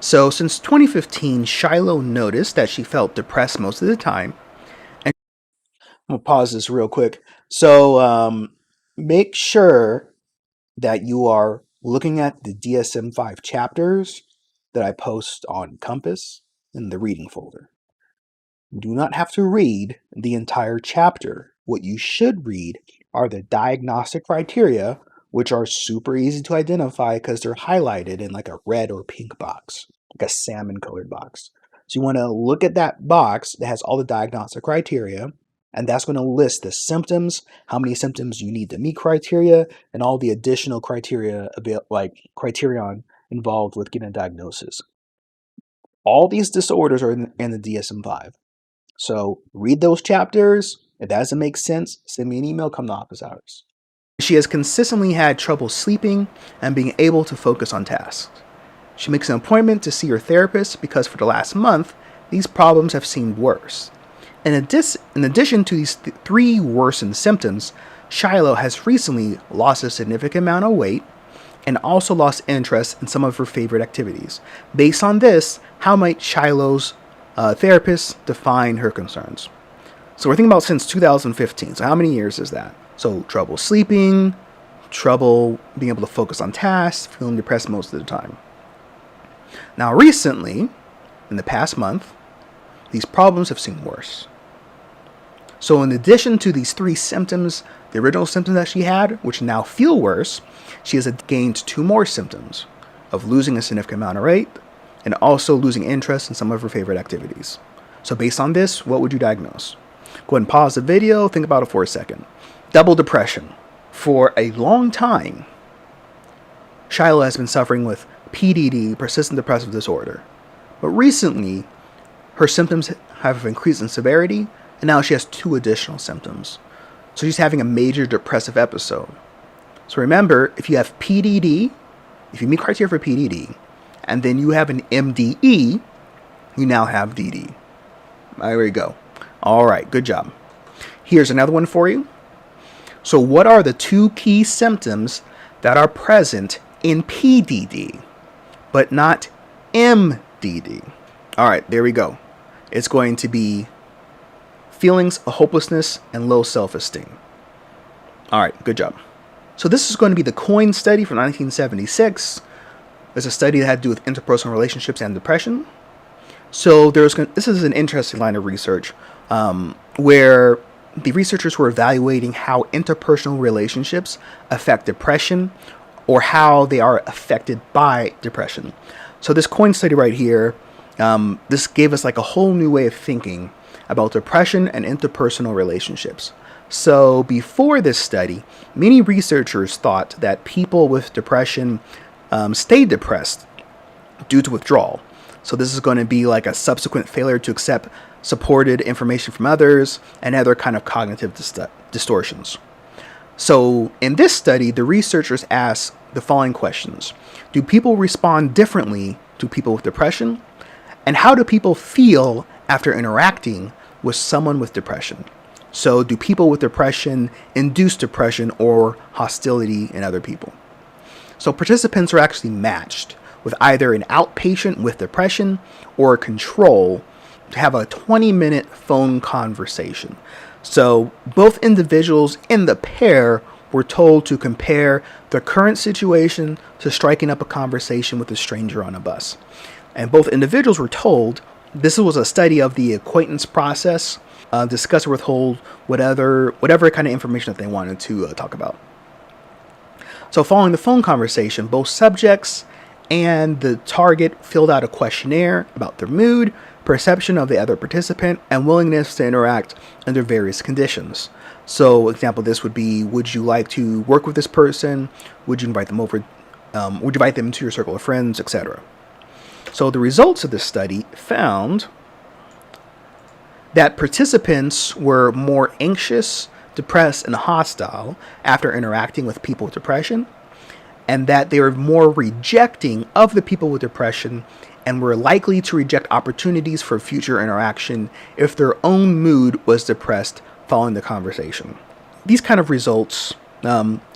so since 2015, Shiloh noticed that she felt depressed most of the time. And I'm gonna pause this real quick. So make sure that you are looking at the DSM-5 chapters that I post on Compass in the reading folder. You do not have to read the entire chapter. What you should read are the diagnostic criteria, which are super easy to identify because they're highlighted in like a red or pink box, like a salmon colored box. So you want to look at that box that has all the diagnostic criteria, and that's going to list the symptoms, how many symptoms you need to meet criteria, and all the additional criteria, like criterion involved with getting a diagnosis. All these disorders are in the DSM-5. So read those chapters. If that doesn't make sense, send me an email, come to office hours. She has consistently had trouble sleeping and being able to focus on tasks. She makes an appointment to see her therapist because for the last month, these problems have seemed worse. In addition to these 3 worsened symptoms, Shiloh has recently lost a significant amount of weight and also lost interest in some of her favorite activities. Based on this, how might Shiloh's therapist define her concerns? So we're thinking about since 2015. So how many years is that? So trouble sleeping, trouble being able to focus on tasks, feeling depressed most of the time. Now recently, in the past month, these problems have seemed worse. So in addition to these 3 symptoms, the original symptoms that she had, which now feel worse, she has gained 2 more symptoms of losing a significant amount of weight and also losing interest in some of her favorite activities. So based on this, what would you diagnose? Go ahead and pause the video, think about it for a second. Double depression. For a long time, Shiloh has been suffering with PDD, persistent depressive disorder. But recently, her symptoms have increased in severity, and now she has 2 additional symptoms. So she's having a major depressive episode. So remember, if you have PDD, if you meet criteria for PDD, and then you have an MDE, you now have DD. There we go. All right, good job. Here's another one for you. So what are the 2 key symptoms that are present in PDD, but not MDD? All right, there we go. It's going to be feelings of hopelessness and low self-esteem. All right, good job. So this is going to be the COIN study from 1976. It's a study that had to do with interpersonal relationships and depression. So this is an interesting line of research where the researchers were evaluating how interpersonal relationships affect depression or how they are affected by depression. So this coin study right here, this gave us like a whole new way of thinking about depression and interpersonal relationships. So before this study, many researchers thought that people with depression stayed depressed due to withdrawal. So this is going to be like a subsequent failure to accept supported information from others and other kind of cognitive distortions. So in this study, the researchers asked the following questions. Do people respond differently to people with depression? And how do people feel after interacting with someone with depression? So do people with depression induce depression or hostility in other people? So participants are actually matched with either an outpatient with depression or a control to have a 20-minute phone conversation. So both individuals in the pair were told to compare their current situation to striking up a conversation with a stranger on a bus. And both individuals were told this was a study of the acquaintance process, discuss or withhold whatever kind of information that they wanted to talk about. So following the phone conversation, both subjects and the target filled out a questionnaire about their mood, perception of the other participant, and willingness to interact under various conditions. So, example, this would be: would you like to work with this person? Would you invite them over? Would you invite them into your circle of friends, etc.? So, the results of this study found that participants were more anxious, depressed, and hostile after interacting with people with depression, and that they were more rejecting of the people with depression and were likely to reject opportunities for future interaction if their own mood was depressed following the conversation. These kind of results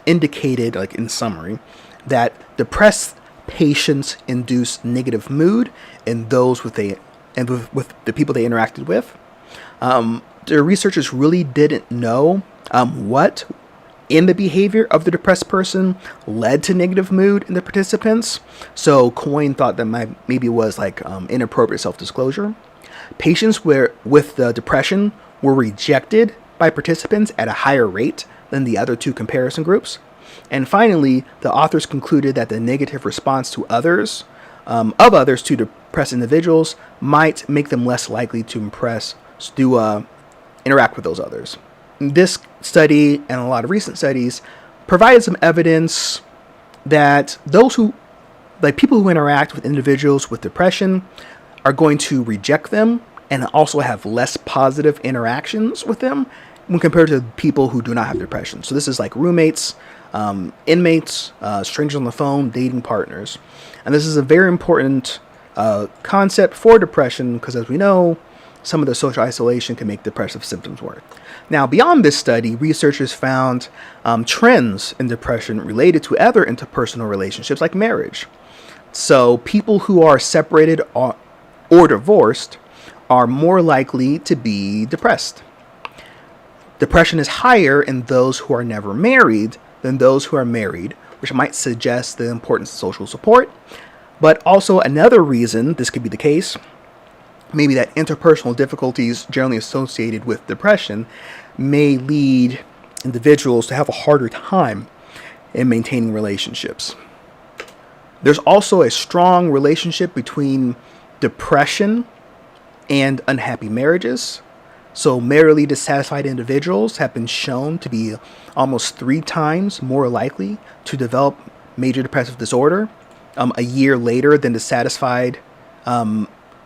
indicated, like in summary, that depressed patients induce negative mood in those with the people they interacted with. The researchers really didn't know what in the behavior of the depressed person led to negative mood in the participants. So Coyne thought that maybe it was like inappropriate self-disclosure. Patients with the depression were rejected by participants at a higher rate than the other two comparison groups. And finally, the authors concluded that the negative response to others to depressed individuals might make them less likely to interact with those others. This study and a lot of recent studies provided some evidence that people who interact with individuals with depression are going to reject them and also have less positive interactions with them when compared to people who do not have depression. So this is like roommates, inmates, strangers on the phone, dating partners. And this is a very important concept for depression because, as we know, some of the social isolation can make depressive symptoms worse. Now, beyond this study, researchers found trends in depression related to other interpersonal relationships like marriage. So people who are separated or divorced are more likely to be depressed. Depression is higher in those who are never married than those who are married, which might suggest the importance of social support. But also another reason this could be the case, maybe that interpersonal difficulties generally associated with depression may lead individuals to have a harder time in maintaining relationships. There's also a strong relationship between depression and unhappy marriages. So maritally dissatisfied individuals have been shown to be almost 3 times more likely to develop major depressive disorder a year later than dissatisfied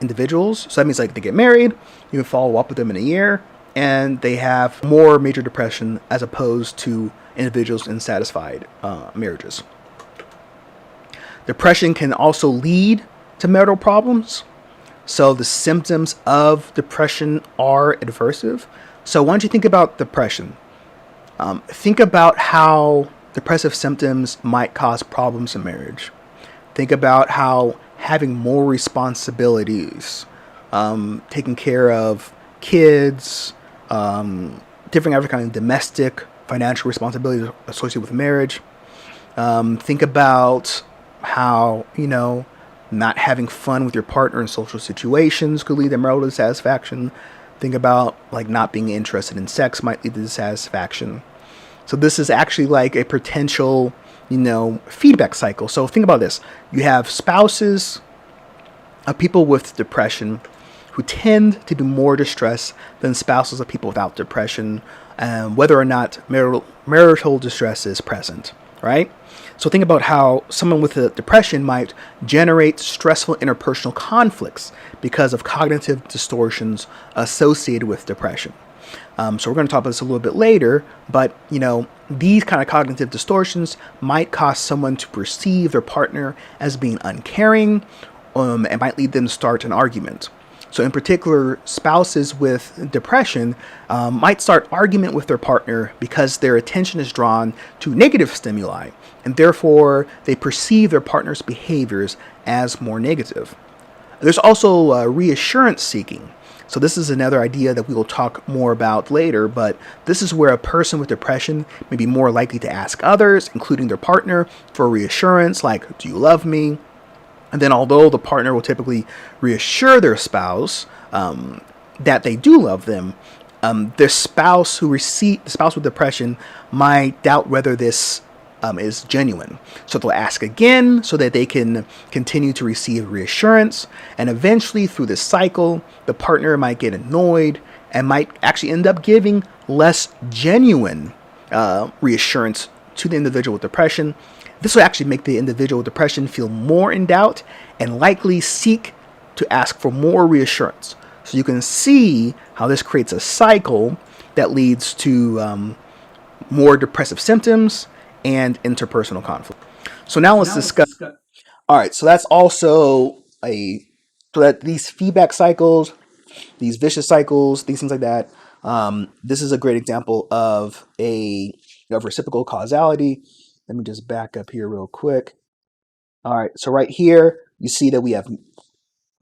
individuals. So that means like they get married, you can follow up with them in a year, and they have more major depression as opposed to individuals in satisfied marriages. Depression can also lead to marital problems. So the symptoms of depression are adversive. So why don't you think about depression? Think about how depressive symptoms might cause problems in marriage. Think about how having more responsibilities, taking care of kids, different other kind of domestic financial responsibilities associated with marriage. Think about how, not having fun with your partner in social situations could lead to marital dissatisfaction. Think about like not being interested in sex might lead to dissatisfaction. So this is actually like a potential, feedback cycle. So think about this. You have spouses of people with depression who tend to be more distressed than spouses of people without depression, whether or not marital distress is present, right? So think about how someone with a depression might generate stressful interpersonal conflicts because of cognitive distortions associated with depression. So we're going to talk about this a little bit later, but these kind of cognitive distortions might cause someone to perceive their partner as being uncaring, and might lead them to start an argument. So in particular, spouses with depression might start argument with their partner because their attention is drawn to negative stimuli, and therefore they perceive their partner's behaviors as more negative. There's also reassurance seeking. So this is another idea that we will talk more about later, but this is where a person with depression may be more likely to ask others, including their partner, for reassurance like, do you love me? And then although the partner will typically reassure their spouse that they do love them, the spouse with depression might doubt whether this is genuine. So they'll ask again so that they can continue to receive reassurance. And eventually through this cycle, the partner might get annoyed and might actually end up giving less genuine reassurance to the individual with depression. This will actually make the individual with depression feel more in doubt and likely seek to ask for more reassurance. So you can see how this creates a cycle that leads to more depressive symptoms and interpersonal conflict. So now let's discuss. All right, so that's also so that these feedback cycles, these vicious cycles, these things like that. This is a great example of reciprocal causality. Let me just back up here real quick. All right, so right here, you see that we have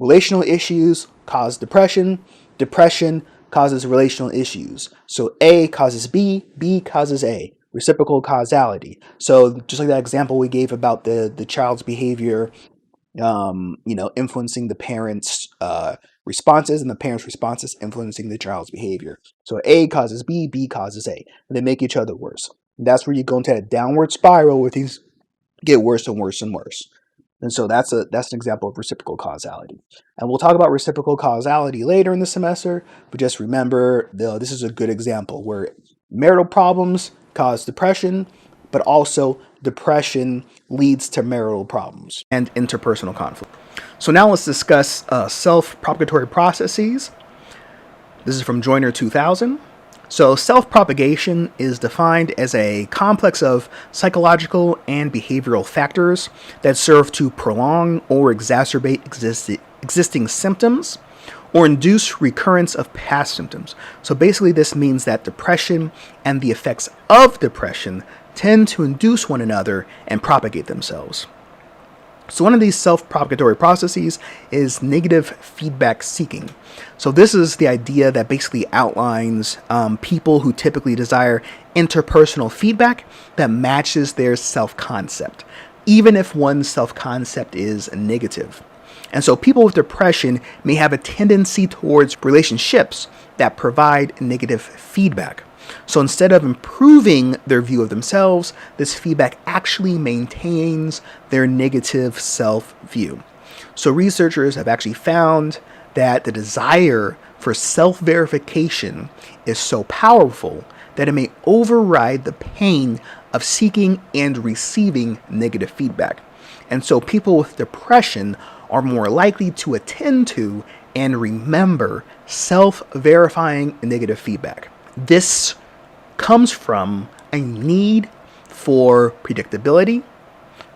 relational issues cause depression. Depression causes relational issues. So A causes B, B causes A. Reciprocal causality. So just like that example we gave about the child's behavior, influencing the parents' responses and the parents' responses influencing the child's behavior. So A causes B, B causes A. And they make each other worse. And that's where you go into a downward spiral where things get worse and worse and worse. And so that's an example of reciprocal causality. And we'll talk about reciprocal causality later in the semester, but just remember, this is a good example where marital problems cause depression, but also depression leads to marital problems and interpersonal conflict. So now let's discuss self-propagatory processes. This is from Joyner 2000. So self-propagation is defined as a complex of psychological and behavioral factors that serve to prolong or exacerbate existing symptoms or induce recurrence of past symptoms. So basically this means that depression and the effects of depression tend to induce one another and propagate themselves. So one of these self-propagatory processes is negative feedback seeking. So this is the idea that basically outlines people who typically desire interpersonal feedback that matches their self-concept, even if one's self-concept is negative. And so people with depression may have a tendency towards relationships that provide negative feedback. So instead of improving their view of themselves, this feedback actually maintains their negative self-view. So researchers have actually found that the desire for self-verification is so powerful that it may override the pain of seeking and receiving negative feedback. And so people with depression are more likely to attend to and remember self-verifying negative feedback. This comes from a need for predictability,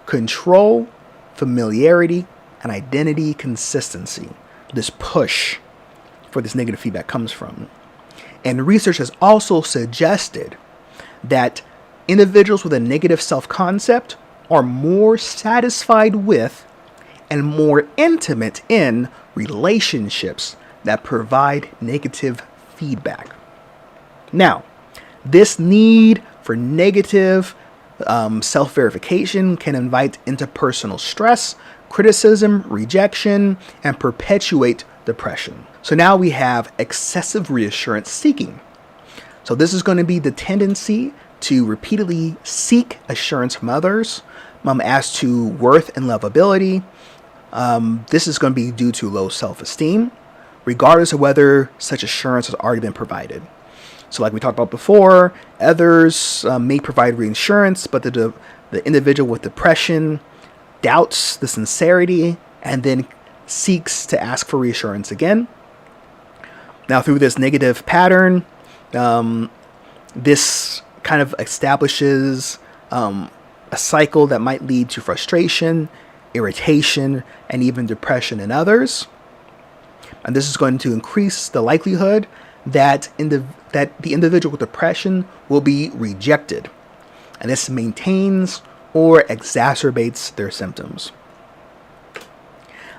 control, familiarity, and identity consistency. This push for this negative feedback comes from. And research has also suggested that individuals with a negative self-concept are more satisfied with and more intimate in relationships that provide negative feedback. Now, this need for negative self-verification can invite interpersonal stress, self-criticism, rejection, and perpetuate depression. So now we have excessive reassurance seeking. So this is going to be the tendency to repeatedly seek assurance from others as to worth and lovability. This is going to be due to low self-esteem, regardless of whether such assurance has already been provided. So like we talked about before, others may provide reassurance, but the individual with depression doubts the sincerity and then seeks to ask for reassurance again. Now, through this negative pattern, this kind of establishes a cycle that might lead to frustration, irritation, and even depression in others. And this is going to increase the likelihood that the individual with depression will be rejected. And this maintains or exacerbates their symptoms.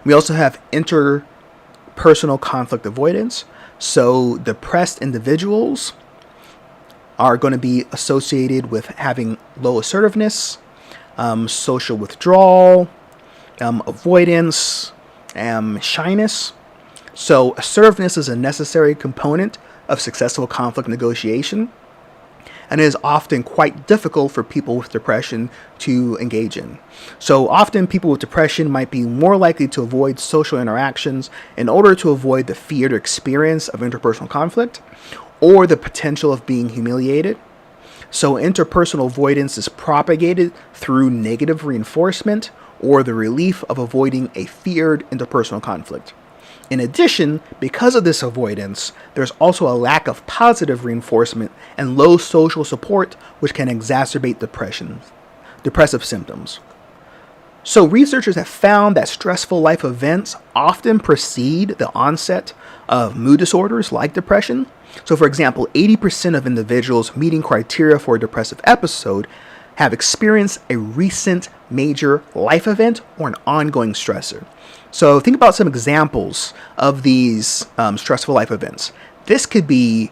We also have interpersonal conflict avoidance. So depressed individuals are going to be associated with having low assertiveness, social withdrawal, avoidance, shyness. So assertiveness is a necessary component of successful conflict negotiation, and it is often quite difficult for people with depression to engage in. So often people with depression might be more likely to avoid social interactions in order to avoid the feared experience of interpersonal conflict or the potential of being humiliated. So interpersonal avoidance is propagated through negative reinforcement or the relief of avoiding a feared interpersonal conflict. In addition, because of this avoidance, there's also a lack of positive reinforcement and low social support, which can exacerbate depressive symptoms. So researchers have found that stressful life events often precede the onset of mood disorders like depression. So for example, 80% of individuals meeting criteria for a depressive episode have experienced a recent major life event or an ongoing stressor. So think about some examples of these stressful life events. This could be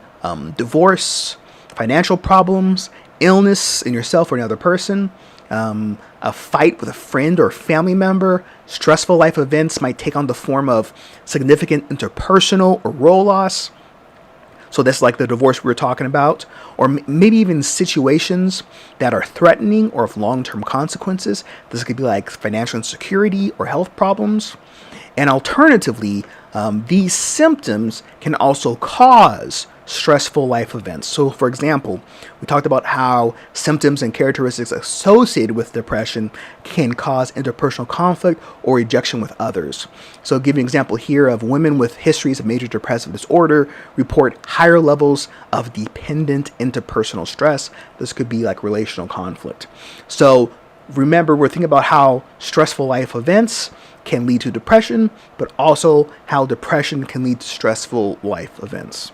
divorce, financial problems, illness in yourself or another person, a fight with a friend or family member. Stressful life events might take on the form of significant interpersonal or role loss. So that's like the divorce we were talking about, or maybe even situations that are threatening or of long-term consequences. This could be like financial insecurity or health problems. And alternatively, these symptoms can also cause stressful life events. So for example, we talked about how symptoms and characteristics associated with depression can cause interpersonal conflict or rejection with others. So I'll give you an example here of women with histories of major depressive disorder report higher levels of dependent interpersonal stress. This could be like relational conflict. So remember, we're thinking about how stressful life events can lead to depression, but also how depression can lead to stressful life events.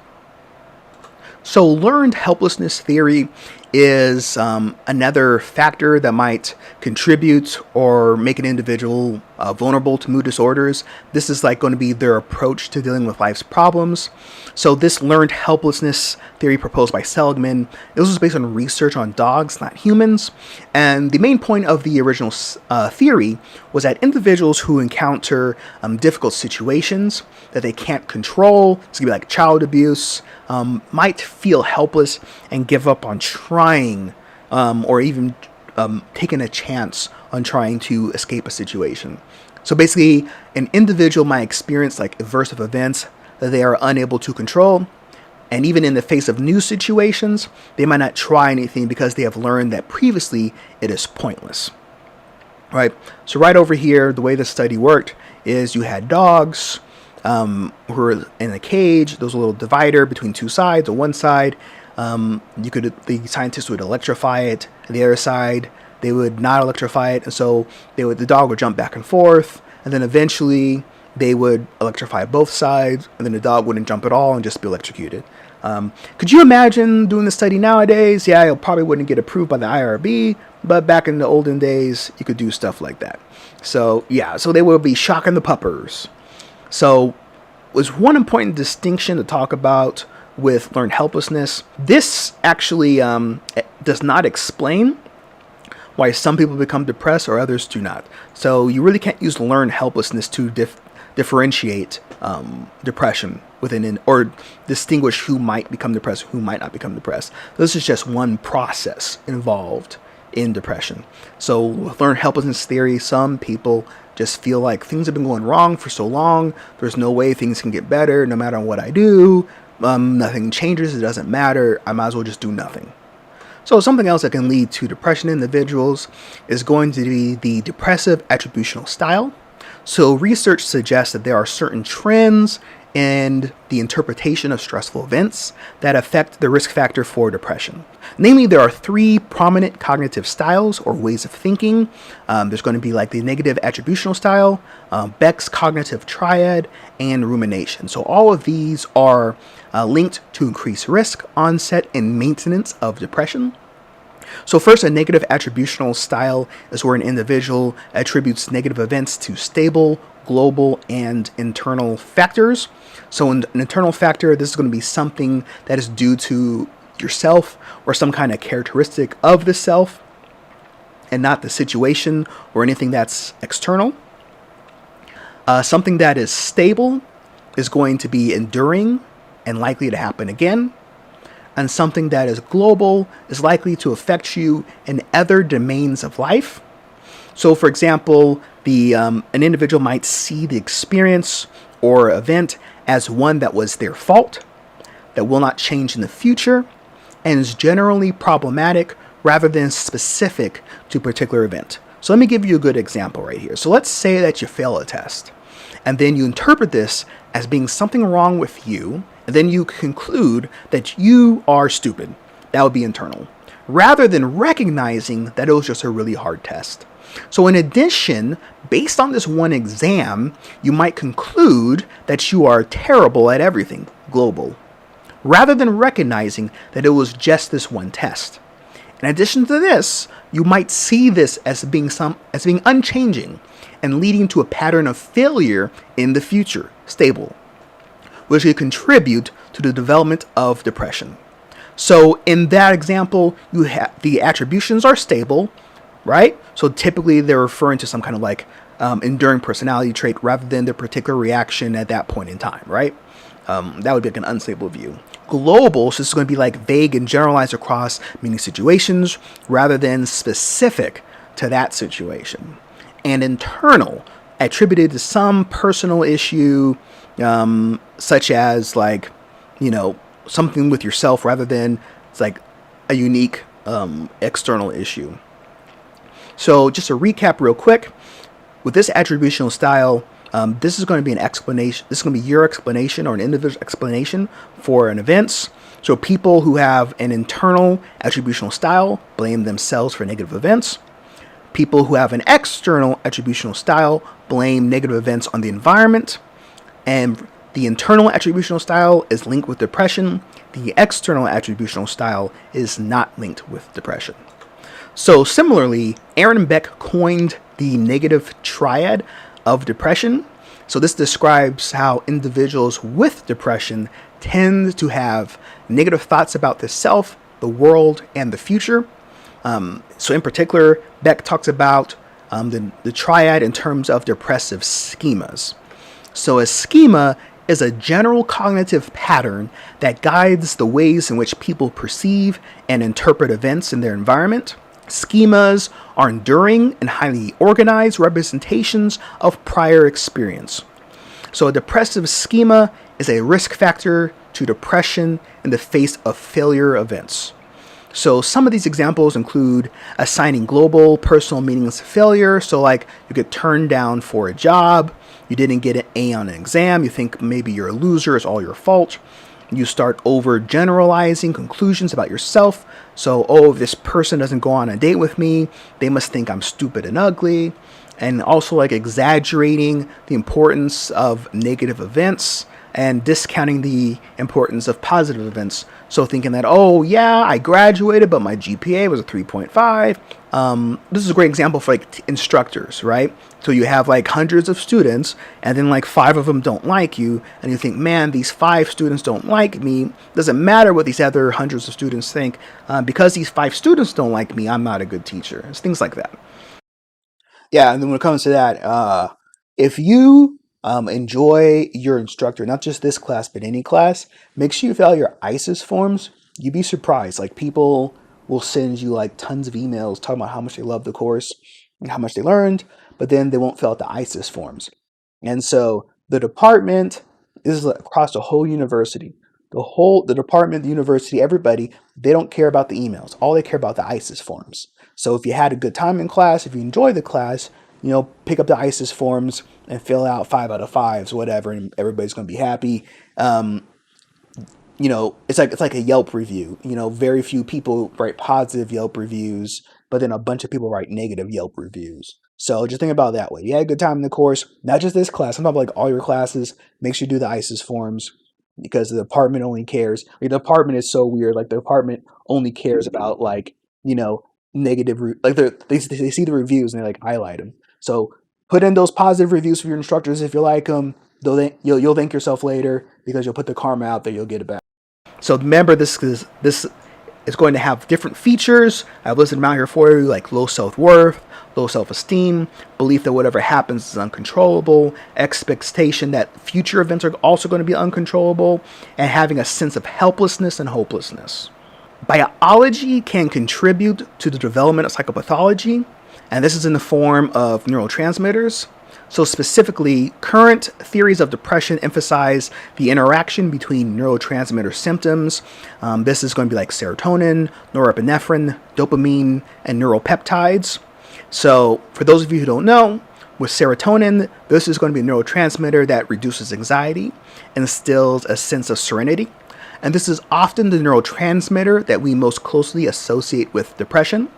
So learned helplessness theory is another factor that might contribute or make an individual vulnerable to mood disorders. This is like going to be their approach to dealing with life's problems. So this learned helplessness theory proposed by Seligman, this was based on research on dogs, not humans. And the main point of the original theory was that individuals who encounter difficult situations that they can't control, this could be like child abuse, might feel helpless and give up on trying or even taking a chance on trying to escape a situation. So basically, an individual might experience like aversive events that they are unable to control. And even in the face of new situations, they might not try anything because they have learned that previously it is pointless. Right? So right over here, the way the study worked is you had dogs who were in a cage. There was a little divider between two sides. On one side, the scientists would electrify it. On the other side, they would not electrify it. And so the dog would jump back and forth. And then eventually they would electrify both sides. And then the dog wouldn't jump at all and just be electrocuted. Could you imagine doing the study nowadays? Yeah, it probably wouldn't get approved by the IRB. But back in the olden days, you could do stuff like that. So yeah, so they would be shocking the puppers. So was one important distinction to talk about with learned helplessness. This actually does not explain why some people become depressed or others do not. So you really can't use learned helplessness to differentiate depression within or distinguish who might become depressed, who might not become depressed. This is just one process involved in depression. So with learned helplessness theory, some people just feel like things have been going wrong for so long. There's no way things can get better no matter what I do. Nothing changes. It doesn't matter. I might as well just do nothing. So something else that can lead to depression in individuals is going to be the depressive attributional style. So research suggests that there are certain trends in the interpretation of stressful events that affect the risk factor for depression. Namely, there are 3 prominent cognitive styles or ways of thinking. There's going to be like the negative attributional style, Beck's cognitive triad, and rumination. So all of these are linked to increased risk, onset, and maintenance of depression. So first, a negative attributional style is where an individual attributes negative events to stable, global, and internal factors. So an internal factor, this is going to be something that is due to yourself or some kind of characteristic of the self and not the situation or anything that's external. Something that is stable is going to be enduring and likely to happen again. And something that is global is likely to affect you in other domains of life. So, for example, an individual might see the experience or event as one that was their fault, that will not change in the future, and is generally problematic rather than specific to a particular event. So let me give you a good example right here. So let's say that you fail a test, and then you interpret this as being something wrong with you, and then you conclude that you are stupid. That would be internal, rather than recognizing that it was just a really hard test. So in addition, based on this one exam, you might conclude that you are terrible at everything, global, rather than recognizing that it was just this one test. In addition to this, you might see this as being unchanging and leading to a pattern of failure in the future, stable, which could contribute to the development of depression. So in that example, you have the attributions are stable, right? So typically they're referring to some kind of like enduring personality trait rather than their particular reaction at that point in time, right? That would be like an unstable view. Global, so this is going to be like vague and generalized across many situations rather than specific to that situation. And internal, attributed to some personal issue, such as like, something with yourself rather than it's like a unique external issue. So just to recap real quick, with this attributional style, this is going to be an explanation. This is going to be your explanation or an individual explanation for an event. So people who have an internal attributional style blame themselves for negative events. People who have an external attributional style blame negative events on the environment. And the internal attributional style is linked with depression. The external attributional style is not linked with depression. So similarly, Aaron Beck coined the negative triad of depression. So this describes how individuals with depression tend to have negative thoughts about the self, the world, and the future. So in particular, Beck talks about the triad in terms of depressive schemas. So a schema is a general cognitive pattern that guides the ways in which people perceive and interpret events in their environment. Schemas are enduring and highly organized representations of prior experience. So a depressive schema is a risk factor to depression in the face of failure events. So some of these examples include assigning global personal meanings to failure. So like you get turned down for a job, you didn't get an A on an exam, you think maybe you're a loser, it's all your fault. You start overgeneralizing conclusions about yourself. So, if this person doesn't go on a date with me, they must think I'm stupid and ugly. And also like exaggerating the importance of negative events. and discounting the importance of positive events. So thinking that, oh yeah, I graduated, but my GPA was a 3.5. This is a great example for like instructors, right? So you have like hundreds of students, and then like 5 of them don't like you, and you think, man, these 5 students don't like me. Doesn't matter what these other hundreds of students think. Because these 5 students don't like me, I'm not a good teacher. It's things like that. Yeah, and then when it comes to that, if you enjoy your instructor, not just this class, but any class, make sure you fill out your ISIS forms. You'd be surprised. Like, people will send you like tons of emails talking about how much they love the course and how much they learned, but then they won't fill out the ISIS forms. And so the department, this is across the whole university. The department, the university, everybody, they don't care about the emails. All they care about the ISIS forms. So if you had a good time in class, if you enjoyed the class, pick up the ISIS forms and fill out 5 out of 5s, whatever, and everybody's going to be happy. It's like a Yelp review. Very few people write positive Yelp reviews, but then a bunch of people write negative Yelp reviews. So just think about it that way. You had a good time in the course, not just this class. I'm talking about like all your classes. Make sure you do the ISIS forms, because the department only cares. Like, the department is so weird. Like, the department only cares about like, negative, like they see the reviews and they like highlight them. So put in those positive reviews for your instructors if you like them. You'll thank yourself later, because you'll put the karma out there. You'll get it back. So remember, this is going to have different features. I've listed them out here for you, like low self-worth, low self-esteem, belief that whatever happens is uncontrollable, expectation that future events are also going to be uncontrollable, and having a sense of helplessness and hopelessness. Biology can contribute to the development of psychopathology, and this is in the form of neurotransmitters. So specifically, current theories of depression emphasize the interaction between neurotransmitter symptoms. This is going to be like serotonin, norepinephrine, dopamine, and neuropeptides. So for those of you who don't know, with serotonin, this is going to be a neurotransmitter that reduces anxiety and instills a sense of serenity. And this is often the neurotransmitter that we most closely associate with depression.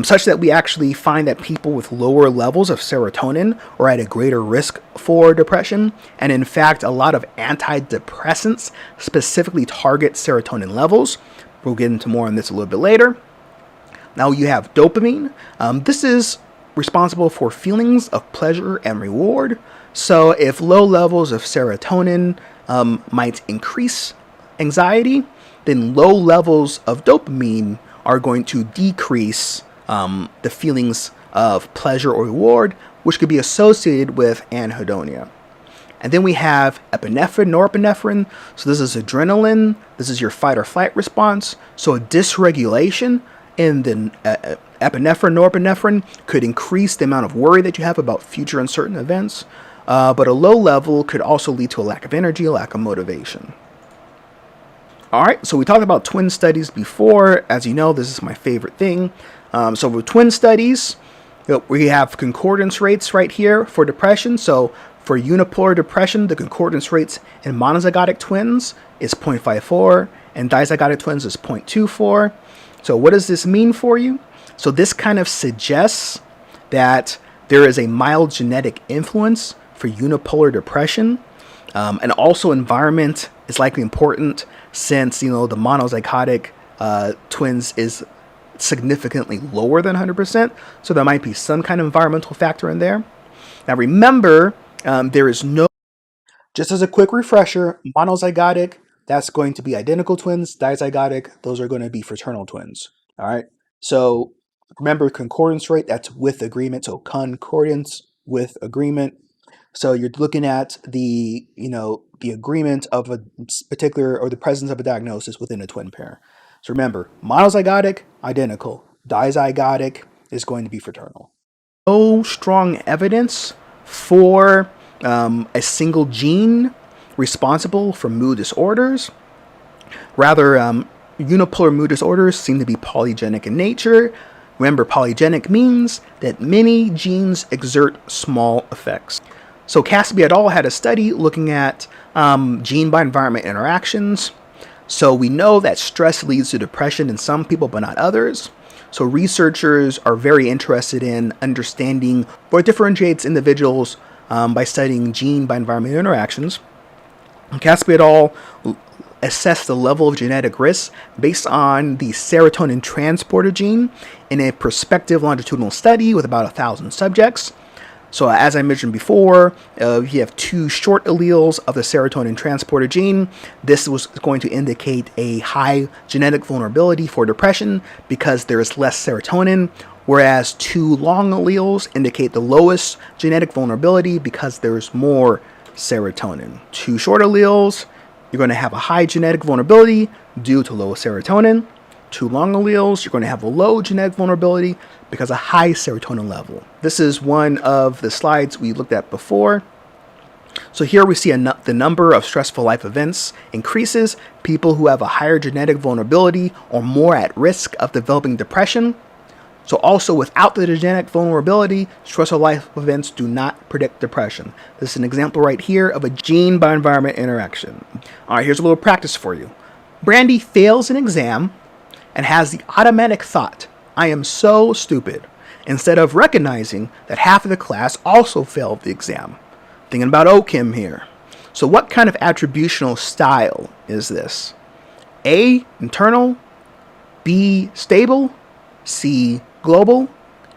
Such that we actually find that people with lower levels of serotonin are at a greater risk for depression. And in fact, a lot of antidepressants specifically target serotonin levels. We'll get into more on this a little bit later. Now you have dopamine. This is responsible for feelings of pleasure and reward. So if low levels of serotonin might increase anxiety, then low levels of dopamine are going to decrease the feelings of pleasure or reward, which could be associated with anhedonia. And then we have epinephrine, norepinephrine. So this is adrenaline. This is your fight or flight response. So a dysregulation in the epinephrine, norepinephrine could increase the amount of worry that you have about future uncertain events. But a low level could also lead to a lack of energy, a lack of motivation. All right, so we talked about twin studies before. As you know, this is my favorite thing. So with twin studies, we have concordance rates right here for depression. So for unipolar depression, the concordance rates in monozygotic twins is 0.54 and dizygotic twins is 0.24. So what does this mean for you? So this kind of suggests that there is a mild genetic influence for unipolar depression. And also environment is likely important, since, the monozygotic twins is significantly lower than 100%. So there might be some kind of environmental factor in there. Now remember, there is no, just as a quick refresher, monozygotic, that's going to be identical twins. Dizygotic, those are going to be fraternal twins. All right. So remember, concordance rate, that's with agreement. So concordance with agreement. So you're looking at the agreement of a particular, or the presence of a diagnosis within a twin pair. So remember, monozygotic, identical. Dizygotic is going to be fraternal. No strong evidence for a single gene responsible for mood disorders. Rather, unipolar mood disorders seem to be polygenic in nature. Remember, polygenic means that many genes exert small effects. So Casby et al. Had a study looking at gene by environment interactions. So we know that stress leads to depression in some people, but not others. So researchers are very interested in understanding what differentiates individuals by studying gene by environment interactions. Caspi et al. Assessed the level of genetic risk based on the serotonin transporter gene in a prospective longitudinal study with about 1,000 subjects. So as I mentioned before, you have two short alleles of the serotonin transporter gene. This was going to indicate a high genetic vulnerability for depression because there is less serotonin, whereas two long alleles indicate the lowest genetic vulnerability because there's more serotonin. Two short alleles, you're going to have a high genetic vulnerability due to low serotonin. Two long alleles, you're going to have a low genetic vulnerability because of high serotonin level. This is one of the slides we looked at before. So here we see the number of stressful life events increases. People who have a higher genetic vulnerability are more at risk of developing depression. So also without the genetic vulnerability, stressful life events do not predict depression. This is an example right here of a gene by environment interaction. All right, here's a little practice for you. Brandy fails an exam and has the automatic thought, I am so stupid, instead of recognizing that half of the class also failed the exam. Thinking about Okim here. So what kind of attributional style is this? A, internal, B, stable, C, global,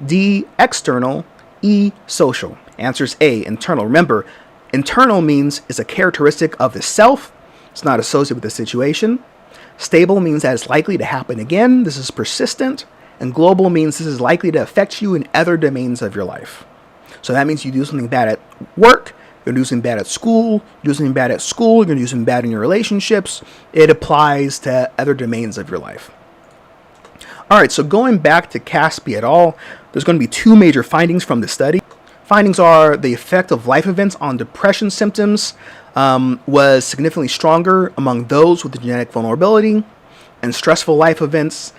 D, external, E, social. Answer is A, internal. Remember, internal means it's a characteristic of the self. It's not associated with the situation. Stable means that it's likely to happen again. This is persistent. And global means this is likely to affect you in other domains of your life. So that means you do something bad at work, you're going to do something bad at school, you do something bad at school, you're going to do something bad in your relationships. It applies to other domains of your life. All right, so going back to Caspi et al., there's going to be two major findings from the study. Findings are the effect of life events on depression symptoms was significantly stronger among those with the genetic vulnerability, and stressful life events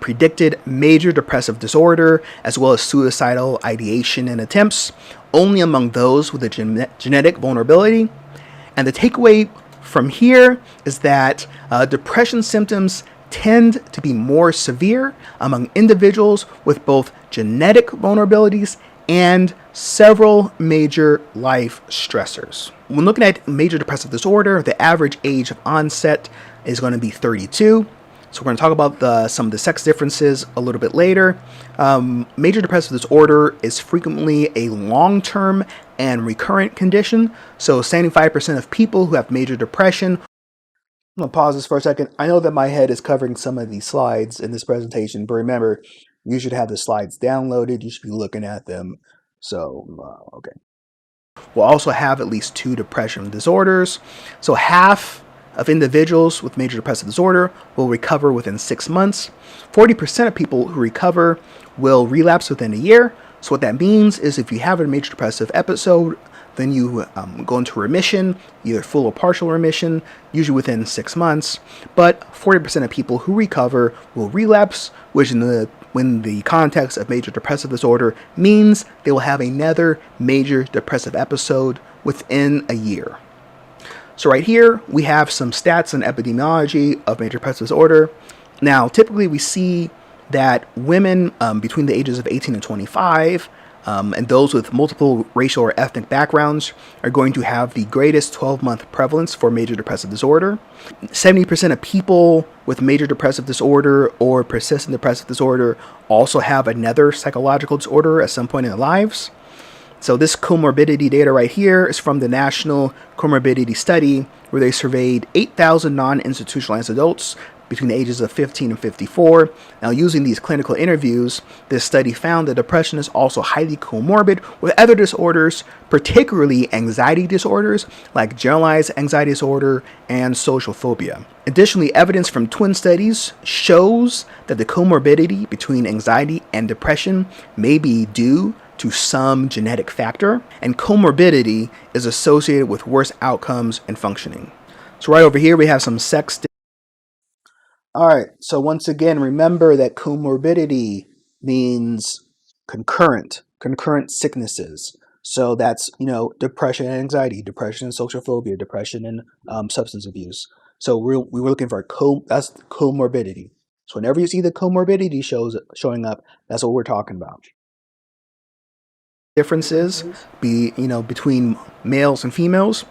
predicted major depressive disorder as well as suicidal ideation and attempts only among those with the genetic vulnerability. And the takeaway from here is that depression symptoms tend to be more severe among individuals with both genetic vulnerabilities and several major life stressors. When looking at major depressive disorder, the average age of onset is going to be 32. So we're going to talk about some of the sex differences a little bit later. Major depressive disorder is frequently a long-term and recurrent condition. So 75% of people who have major depression. I'm going to pause this for a second. I know that my head is covering some of these slides in this presentation, but remember, you should have the slides downloaded. You should be looking at them. So, okay. We'll also have at least two depression disorders. So half of individuals with major depressive disorder will recover within 6 months. 40% of people who recover will relapse within a year. So what that means is if you have a major depressive episode, then you go into remission, either full or partial remission, usually within 6 months. But 40% of people who recover will relapse, which in the context of major depressive disorder means they will have another major depressive episode within a year. So right here, we have some stats and epidemiology of major depressive disorder. Now, typically we see that women between the ages of 18 and 25 and those with multiple racial or ethnic backgrounds are going to have the greatest 12-month prevalence for major depressive disorder. 70% of people with major depressive disorder or persistent depressive disorder also have another psychological disorder at some point in their lives. So this comorbidity data right here is from the National Comorbidity Study, where they surveyed 8,000 non-institutionalized adults between the ages of 15 and 54. Now, using these clinical interviews, this study found that depression is also highly comorbid with other disorders, particularly anxiety disorders like generalized anxiety disorder and social phobia. Additionally, evidence from twin studies shows that the comorbidity between anxiety and depression may be due to some genetic factor, and comorbidity is associated with worse outcomes and functioning. So right over here, we have some sex. All right, so once again, remember that comorbidity means concurrent sicknesses. So that's, depression and anxiety, depression and social phobia, depression and substance abuse. So we were looking for that's comorbidity. So whenever you see the comorbidity showing up, that's what we're talking about. Differences between males and females.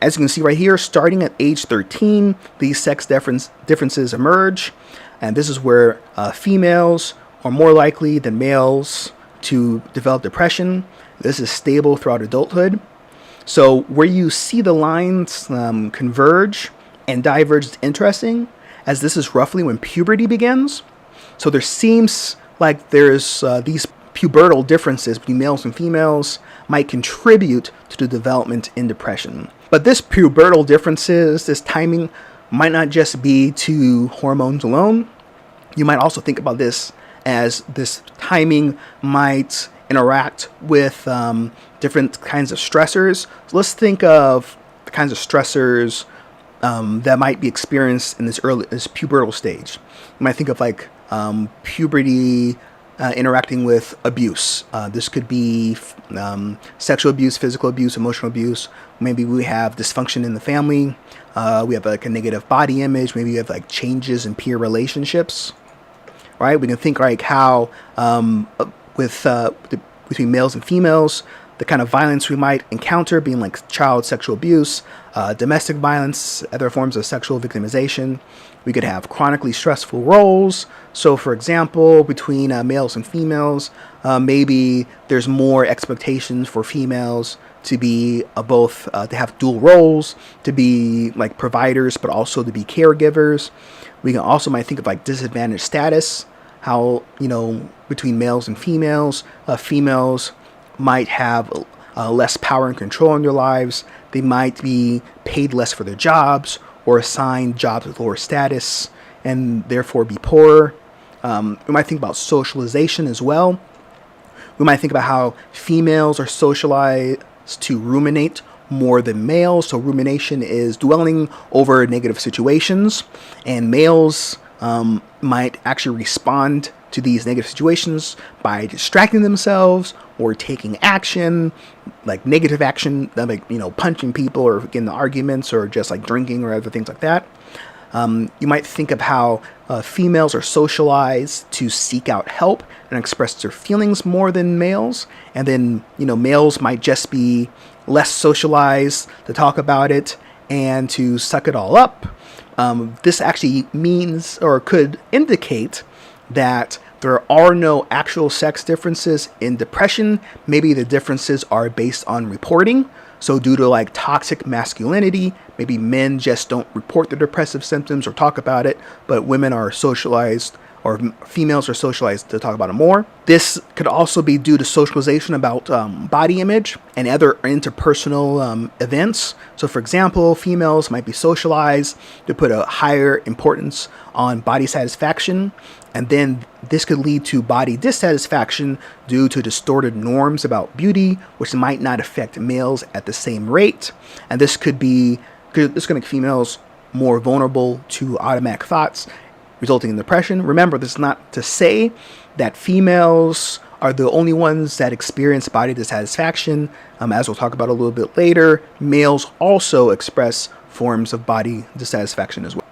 As you can see right here, starting at age 13, these sex differences emerge. And this is where females are more likely than males to develop depression. This is stable throughout adulthood. So where you see the lines converge and diverge is interesting, as this is roughly when puberty begins. So there seems like there's these pubertal differences between males and females might contribute to the development in depression. But this pubertal differences, this timing, might not just be to hormones alone. You might also think about this as this timing might interact with different kinds of stressors. So let's think of the kinds of stressors that might be experienced in this pubertal stage. You might think of like puberty interacting with abuse. This could be sexual abuse, physical abuse, emotional abuse. Maybe we have dysfunction in the family. We have like a negative body image. Maybe we have like changes in peer relationships. Right? We can think like how between males and females, the kind of violence we might encounter being like child sexual abuse, domestic violence, other forms of sexual victimization. We could have chronically stressful roles. So, for example, between males and females, maybe there's more expectations for females to be both to have dual roles, to be like providers, but also to be caregivers. We can also might think of like disadvantaged status, how, between males and females, females might have less power and control in their lives. They might be paid less for their jobs or assigned jobs with lower status and therefore be poorer. We might think about socialization as well. We might think about how females are socialized to ruminate more than males. So rumination is dwelling over negative situations, and males might actually respond to these negative situations by distracting themselves or taking action, like negative action, like punching people or getting into arguments or just like drinking or other things like that. You might think of how females are socialized to seek out help and express their feelings more than males, and then males might just be less socialized to talk about it and to suck it all up. This actually means or could indicate that there are no actual sex differences in depression. Maybe the differences are based on reporting. So due to like toxic masculinity, maybe men just don't report their depressive symptoms or talk about it, but women are socialized, or females are socialized to talk about it more. This could also be due to socialization about body image and other interpersonal events. So for example, females might be socialized to put a higher importance on body satisfaction, and then this could lead to body dissatisfaction due to distorted norms about beauty, which might not affect males at the same rate. And this could make females more vulnerable to automatic thoughts, resulting in depression. Remember, this is not to say that females are the only ones that experience body dissatisfaction. As we'll talk about a little bit later, males also express forms of body dissatisfaction as well.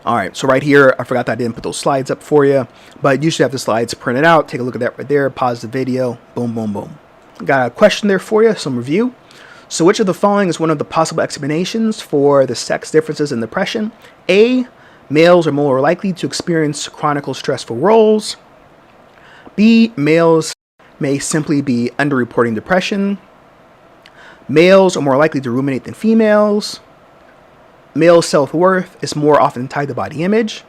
All right, so right here, I forgot that I didn't put those slides up for you, but you should have the slides printed out. Take a look at that right there. Pause the video. Boom, boom, boom. Got a question there for you, some review. So which of the following is one of the possible explanations for the sex differences in depression? A, males are more likely to experience chronic stressful roles. B, males may simply be underreporting depression. Males are more likely to ruminate than females. Male self-worth is more often tied to body image.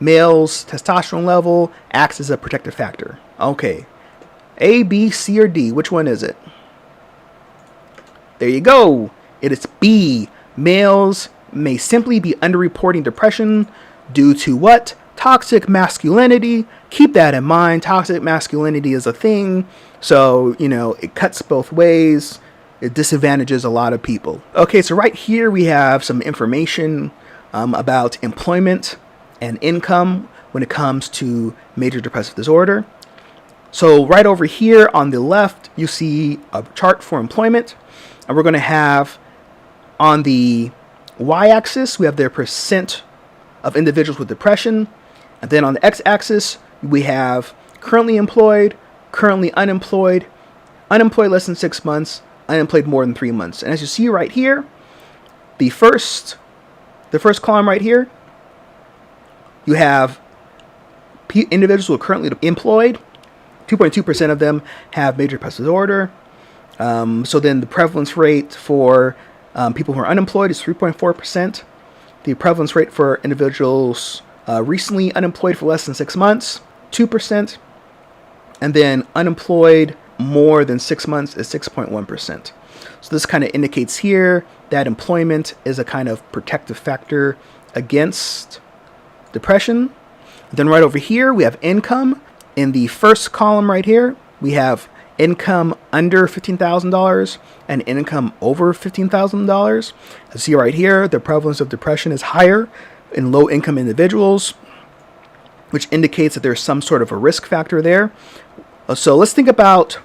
Male's testosterone level acts as a protective factor. Okay. A, B, C, or D? Which one is it? There you go. It is B. Males may simply be underreporting depression due to what? Toxic masculinity. Keep that in mind. Toxic masculinity is a thing. So, it cuts both ways. It disadvantages a lot of people. Okay, so right here we have some information about employment and income when it comes to major depressive disorder. So right over here on the left, you see a chart for employment. And we're going to have on the y-axis, we have their percent of individuals with depression. And then on the x-axis, we have currently employed, currently unemployed, unemployed less than 6 months, unemployed more than 3 months. And as you see right here, the first column right here, you have individuals who are currently employed. 2.2% of them have major depressive disorder. So then the prevalence rate for people who are unemployed is 3.4%. The prevalence rate for individuals recently unemployed for less than 6 months, 2%. And then unemployed more than 6 months is 6.1%. So this kind of indicates here that employment is a kind of protective factor against depression. Then right over here, we have income. In the first column right here, we have income under $15,000 and income over $15,000. As you see right here, the prevalence of depression is higher in low-income individuals, which indicates that there's some sort of a risk factor there. So let's think about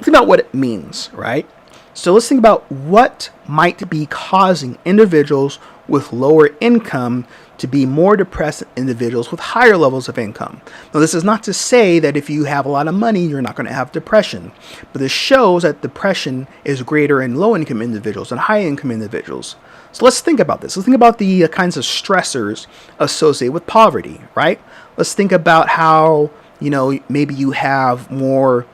what it means, right? So let's think about what might be causing individuals with lower income to be more depressed than individuals with higher levels of income. Now, this is not to say that if you have a lot of money, you're not going to have depression, but this shows that depression is greater in low-income individuals than high-income individuals. So let's think about this. Let's think about the kinds of stressors associated with poverty, right? Let's think about how, maybe you have more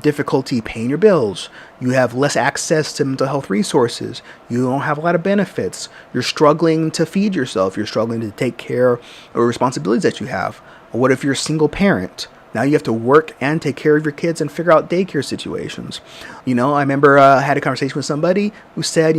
difficulty paying your bills. You have less access to mental health resources. You don't have a lot of benefits. You're struggling to feed yourself. You're struggling to take care of responsibilities that you have. Or what if you're a single parent? Now you have to work and take care of your kids and figure out daycare situations. I remember I had a conversation with somebody who said,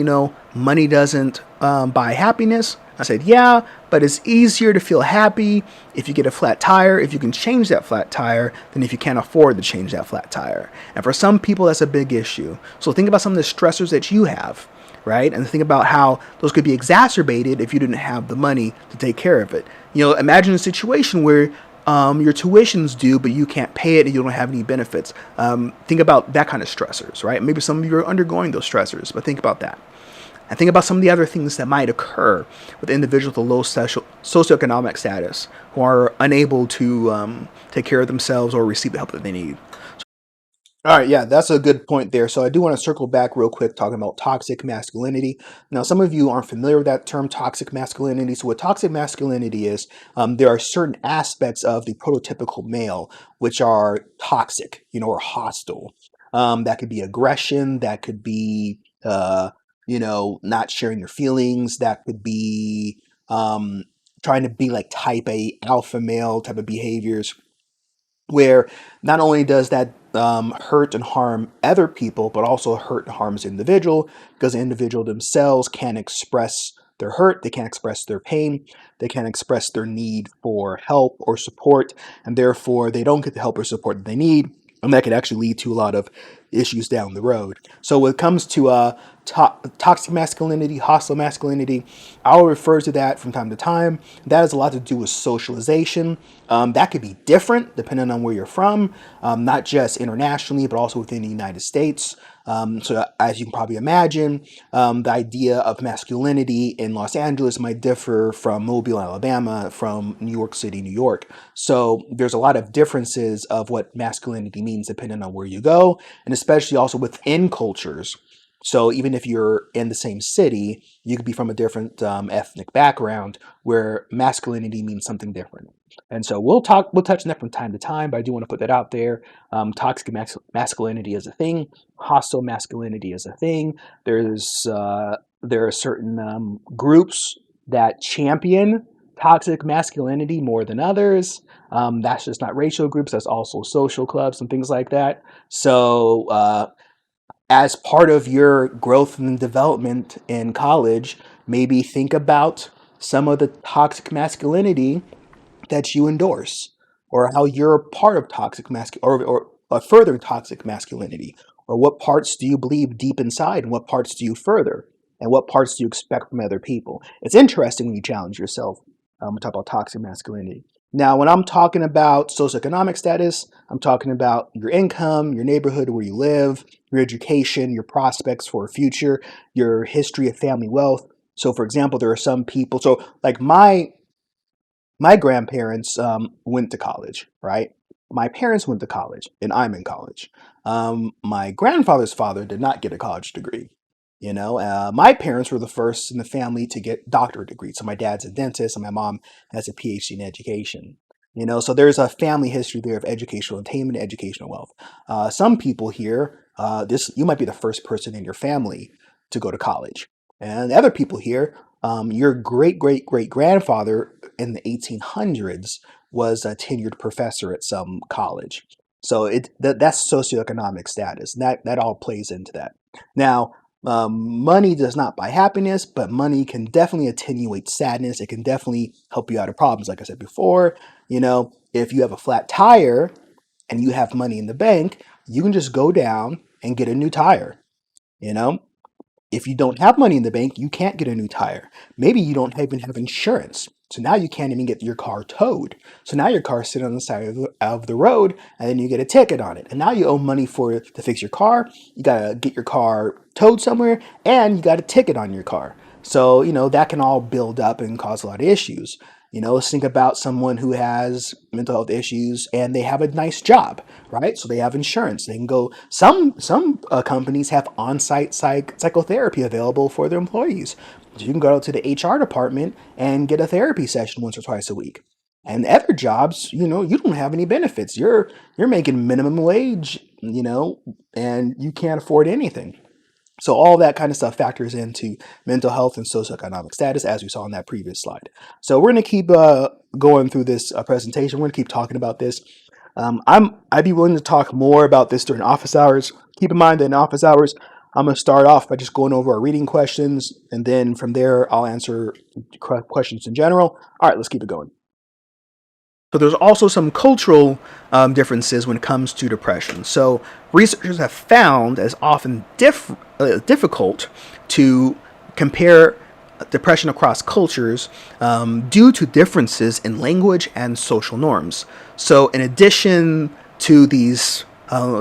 money doesn't buy happiness. I said, yeah, but it's easier to feel happy if you get a flat tire, if you can change that flat tire, than if you can't afford to change that flat tire. And for some people, that's a big issue. So think about some of the stressors that you have, right? And think about how those could be exacerbated if you didn't have the money to take care of it. Imagine a situation where your tuition's due, but you can't pay it and you don't have any benefits. Think about that kind of stressors, right? Maybe some of you are undergoing those stressors, but think about that. And think about some of the other things that might occur with individuals with low socioeconomic status who are unable to take care of themselves or receive the help that they need. All right, yeah, that's a good point there. So I do want to circle back real quick talking about toxic masculinity. Now, some of you aren't familiar with that term, toxic masculinity. So what toxic masculinity is, there are certain aspects of the prototypical male which are toxic, or hostile. That could be aggression, that could be, not sharing your feelings, that could be trying to be like type A alpha male type of behaviors, where not only does that hurt and harm other people, but also hurt and harms the individual, because the individual themselves can't express their hurt, they can't express their pain, they can't express their need for help or support, and therefore they don't get the help or support that they need, and that could actually lead to a lot of issues down the road. So when it comes to toxic masculinity, hostile masculinity, I'll refer to that from time to time. That has a lot to do with socialization. That could be different depending on where you're from, not just internationally, but also within the United States. So as you can probably imagine, the idea of masculinity in Los Angeles might differ from Mobile, Alabama, from New York City, New York. So there's a lot of differences of what masculinity means depending on where you go, and especially also within cultures. So even if you're in the same city, you could be from a different ethnic background where masculinity means something different. And so we'll touch on that from time to time, but I do want to put that out there. Toxic masculinity is a thing. Hostile masculinity is a thing. There are certain groups that champion toxic masculinity more than others. That's just not racial groups. That's also social clubs and things like that. So as part of your growth and development in college, maybe think about some of the toxic masculinity that you endorse, or how you're a part of toxic or furthering toxic masculinity, or what parts do you believe deep inside and what parts do you further, and what parts do you expect from other people. It's interesting when you challenge yourself. We talk about toxic masculinity. Now, when I'm talking about socioeconomic status, I'm talking about your income, your neighborhood where you live, your education, your prospects for a future, your history of family wealth. So, for example, there are some people, so like my grandparents went to college, right? my parents went to college, and I'm in college. My grandfather's father did not get a college degree. My parents were the first in the family to get doctorate degrees. So my dad's a dentist, and my mom has a PhD in education. So there's a family history there of educational attainment, educational wealth. Some people here, you might be the first person in your family to go to college, and the other people here, your great great great grandfather in the 1800s was a tenured professor at some college. So that's socioeconomic status. That all plays into that. Now, money does not buy happiness, but money can definitely attenuate sadness. It can definitely help you out of problems. Like I said before, if you have a flat tire and you have money in the bank, you can just go down and get a new tire. If you don't have money in the bank, you can't get a new tire. Maybe you don't even have insurance. So now you can't even get your car towed. So now your car's sitting on the side of the road, and then you get a ticket on it. And now you owe money to fix your car. You got to get your car towed somewhere, and you got a ticket on your car. So, that can all build up and cause a lot of issues. Let's think about someone who has mental health issues and they have a nice job, right? So they have insurance. They can go. Some companies have on-site psychotherapy available for their employees. So you can go out to the HR department and get a therapy session once or twice a week. And other jobs, you don't have any benefits. You're making minimum wage, and you can't afford anything. So all that kind of stuff factors into mental health and socioeconomic status, as we saw in that previous slide. So we're going to keep going through this presentation. We're going to keep talking about this. I'd be willing to talk more about this during office hours. Keep in mind that in office hours, I'm going to start off by just going over our reading questions, and then from there, I'll answer questions in general. All right, let's keep it going. So there's also some cultural differences when it comes to depression. So researchers have found as often difficult to compare depression across cultures due to differences in language and social norms. So in addition to these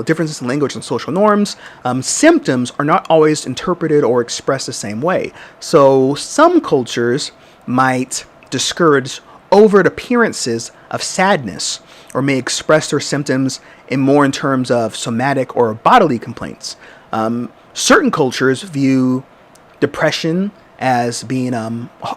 differences in language and social norms, symptoms are not always interpreted or expressed the same way. So some cultures might discourage overt appearances of sadness, or may express their symptoms in terms of somatic or bodily complaints. Certain cultures view depression as being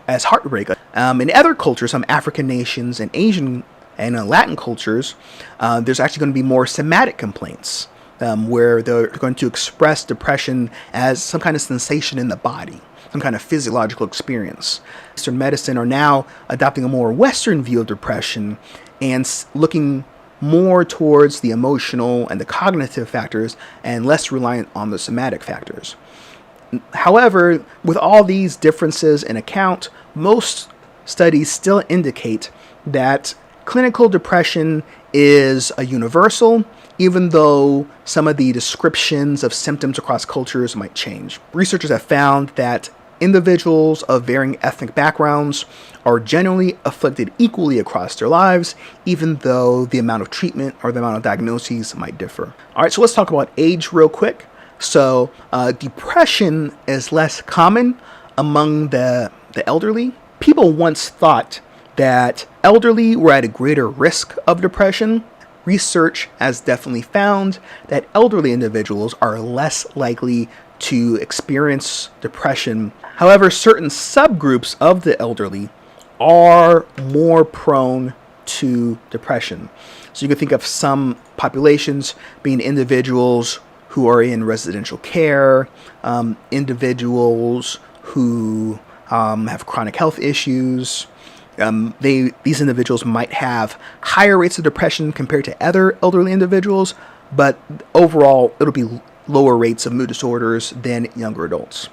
as heartbreak. In other cultures, some African nations and Asian and Latin cultures, there's actually going to be more somatic complaints, where they're going to express depression as some kind of sensation in the body, some kind of physiological experience. Western medicine are now adopting a more Western view of depression and looking more towards the emotional and the cognitive factors and less reliant on the somatic factors. However, with all these differences in account, most studies still indicate that clinical depression is a universal, even though some of the descriptions of symptoms across cultures might change. Researchers have found that individuals of varying ethnic backgrounds are generally afflicted equally across their lives, even though the amount of treatment or the amount of diagnoses might differ. All right, so let's talk about age real quick. So depression is less common among the elderly. People once thought that elderly were at a greater risk of depression. Research has definitely found that elderly individuals are less likely to experience depression. However, certain subgroups of the elderly are more prone to depression. So you can think of some populations being individuals who are in residential care, individuals who have chronic health issues. These individuals might have higher rates of depression compared to other elderly individuals, but overall it'll be lower rates of mood disorders than younger adults.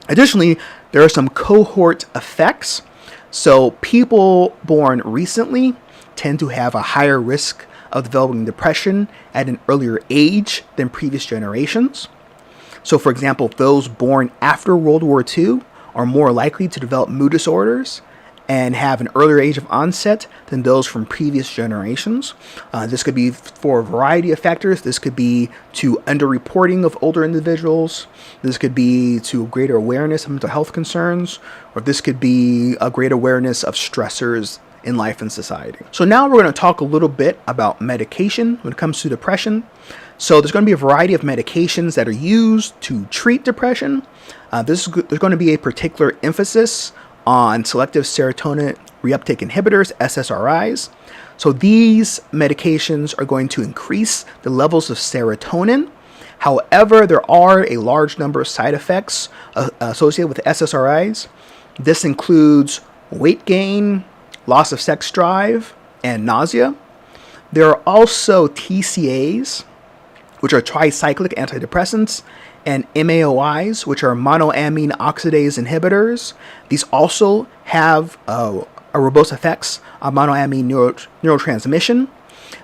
Additionally, there are some cohort effects. So people born recently tend to have a higher risk of developing depression at an earlier age than previous generations. So for example, those born after World War II are more likely to develop mood disorders and have an earlier age of onset than those from previous generations. This could be for a variety of factors. This could be to underreporting of older individuals. This could be to greater awareness of mental health concerns, or this could be a great awareness of stressors in life and society. So now we're going to talk a little bit about medication when it comes to depression. So there's going to be a variety of medications that are used to treat depression. There's going to be a particular emphasis on selective serotonin reuptake inhibitors, SSRIs. So these medications are going to increase the levels of serotonin. However, there are a large number of side effects associated with SSRIs. This includes weight gain, loss of sex drive, and nausea. There are also TCAs, which are tricyclic antidepressants, and MAOIs, which are monoamine oxidase inhibitors. These also have robust effects on monoamine neurotransmission.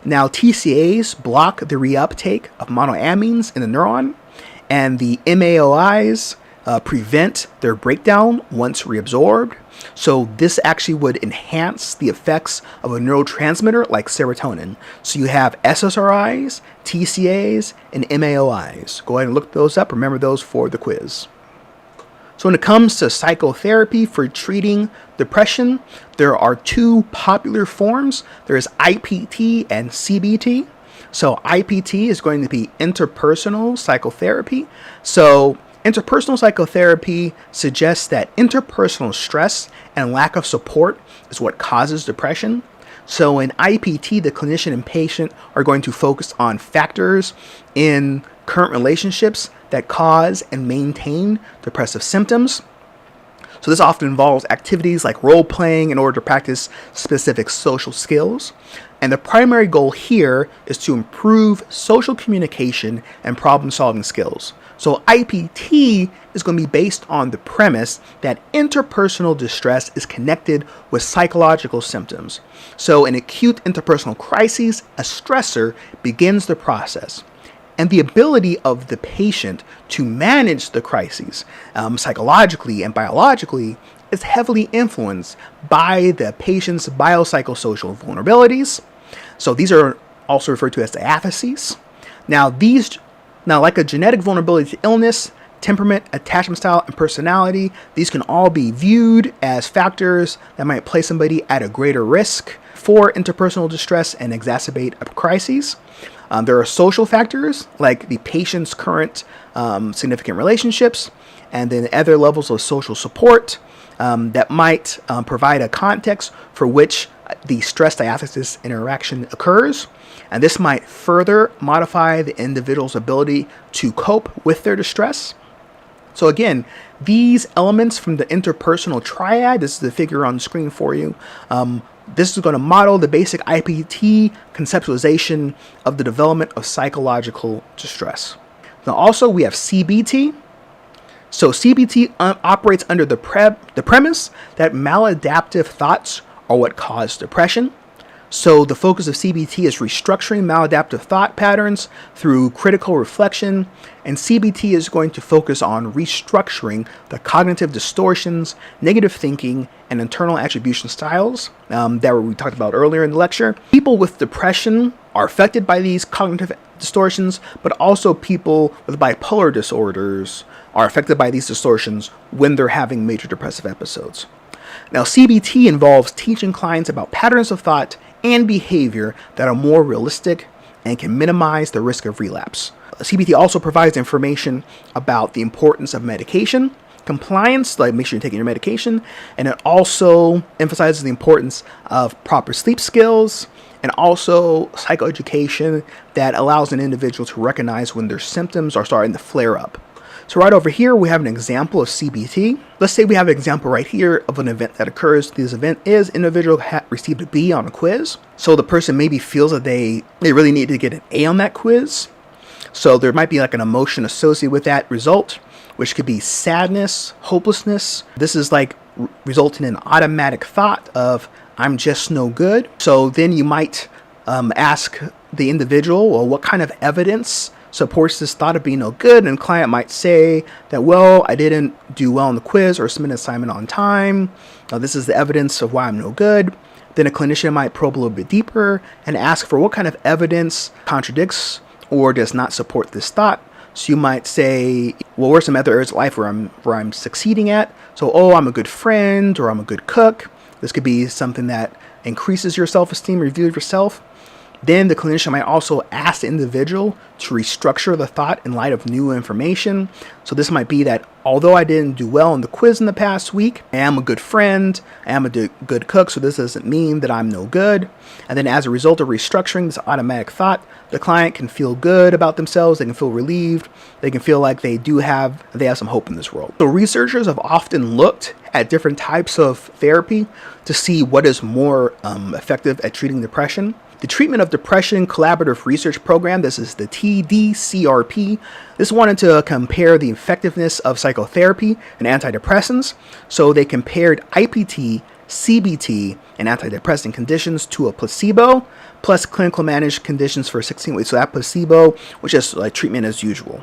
Now, TCAs block the reuptake of monoamines in the neuron, and the MAOIs prevent their breakdown once reabsorbed. So this actually would enhance the effects of a neurotransmitter like serotonin. So you have SSRIs, TCAs, and MAOIs. Go ahead and look those up. Remember those for the quiz. So when it comes to psychotherapy for treating depression, there are two popular forms. There's IPT and CBT. So IPT is going to be interpersonal psychotherapy. So interpersonal psychotherapy suggests that interpersonal stress and lack of support is what causes depression. So in IPT, the clinician and patient are going to focus on factors in current relationships that cause and maintain depressive symptoms. So this often involves activities like role playing in order to practice specific social skills. And the primary goal here is to improve social communication and problem solving skills. So IPT is going to be based on the premise that interpersonal distress is connected with psychological symptoms. So in acute interpersonal crises, a stressor begins the process. And the ability of the patient to manage the crises psychologically and biologically is heavily influenced by the patient's biopsychosocial vulnerabilities. So these are also referred to as diatheses. Now, like a genetic vulnerability to illness, temperament, attachment style, and personality, these can all be viewed as factors that might place somebody at a greater risk for interpersonal distress and exacerbate a crisis. There are social factors like the patient's current significant relationships, and then other levels of social support that might provide a context for which the stress diathesis interaction occurs. And this might further modify the individual's ability to cope with their distress. So again, these elements from the interpersonal triad, this is the figure on the screen for you, this is going to model the basic IPT conceptualization of the development of psychological distress. Now also we have CBT. So CBT operates under the premise that maladaptive thoughts are what cause depression. So the focus of CBT is restructuring maladaptive thought patterns through critical reflection, and CBT is going to focus on restructuring the cognitive distortions, negative thinking, and internal attribution styles that we talked about earlier in the lecture. People with depression are affected by these cognitive distortions, but also people with bipolar disorders are affected by these distortions when they're having major depressive episodes. Now, CBT involves teaching clients about patterns of thought and behavior that are more realistic and can minimize the risk of relapse. CBT also provides information about the importance of medication, compliance, like make sure you're taking your medication, and it also emphasizes the importance of proper sleep skills and also psychoeducation that allows an individual to recognize when their symptoms are starting to flare up. So right over here, we have an example of CBT. Let's say we have an example right here of an event that occurs. This event is individual received a B on a quiz. So the person maybe feels that they really need to get an A on that quiz. So there might be like an emotion associated with that result, which could be sadness, hopelessness. This is like resulting in an automatic thought of, I'm just no good. So then you might ask the individual, well, what kind of evidence supports this thought of being no good? And the client might say that, well, I didn't do well on the quiz or submit an assignment on time. Now, this is the evidence of why I'm no good. Then a clinician might probe a little bit deeper and ask for what kind of evidence contradicts or does not support this thought. So you might say, well, what are some other areas of life where I'm succeeding at? So, I'm a good friend or I'm a good cook. This could be something that increases your self-esteem, review of yourself, then the clinician might also ask the individual to restructure the thought in light of new information. So this might be that although I didn't do well in the quiz in the past week, I am a good friend, I am a good cook, so this doesn't mean that I'm no good. And then as a result of restructuring this automatic thought, the client can feel good about themselves, they can feel relieved, they can feel like they have some hope in this world. So researchers have often looked at different types of therapy to see what is more effective at treating depression. The Treatment of Depression Collaborative Research Program, this is the TDCRP, this wanted to compare the effectiveness of psychotherapy and antidepressants. So they compared Ipt, Cbt, and antidepressant conditions to a placebo plus clinical managed conditions for 16 weeks. So that placebo was just like treatment as usual.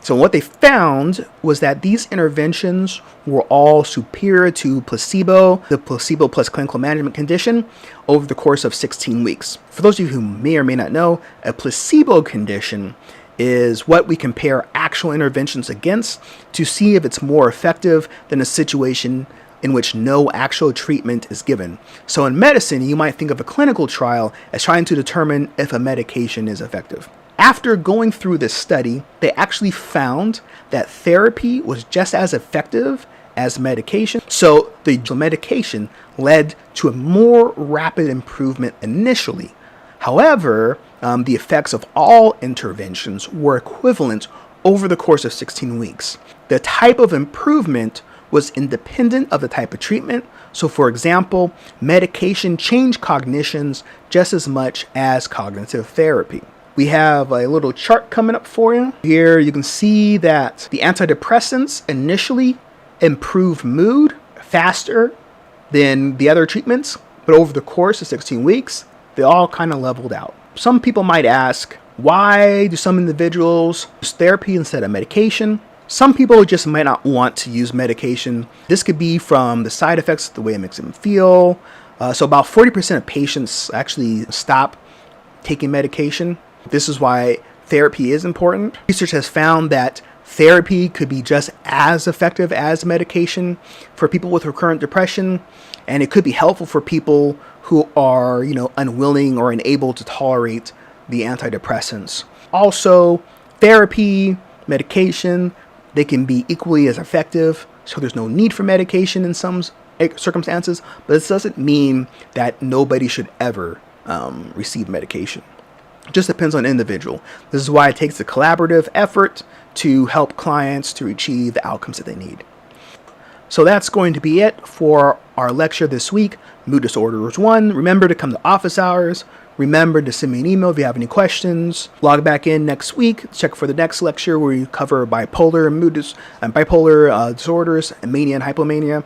So what they found was that these interventions were all superior to placebo, the placebo plus clinical management condition, over the course of 16 weeks. For those of you who may or may not know, a placebo condition is what we compare actual interventions against to see if it's more effective than a situation in which no actual treatment is given. So in medicine, you might think of a clinical trial as trying to determine if a medication is effective. After going through this study, they actually found that therapy was just as effective as medication. So the medication led to a more rapid improvement initially. However, the effects of all interventions were equivalent over the course of 16 weeks. The type of improvement was independent of the type of treatment. So for example, medication changed cognitions just as much as cognitive therapy. We have a little chart coming up for you. Here you can see that the antidepressants initially improved mood faster than the other treatments, but over the course of 16 weeks, they all kind of leveled out. Some people might ask, why do some individuals use therapy instead of medication? Some people just might not want to use medication. This could be from the side effects, the way it makes them feel. So about 40% of patients actually stop taking medication. This is why therapy is important. Research has found that therapy could be just as effective as medication for people with recurrent depression, and it could be helpful for people who are, unwilling or unable to tolerate the antidepressants. Also, therapy, medication, they can be equally as effective, so there's no need for medication in some circumstances, but this doesn't mean that nobody should ever receive medication. It just depends on the individual. This is why it takes a collaborative effort to help clients to achieve the outcomes that they need. So that's going to be it for our lecture this week, Mood Disorders 1. Remember to come to office hours. Remember to send me an email if you have any questions. Log back in next week. Check for the next lecture where we cover bipolar and bipolar disorders, and mania and hypomania.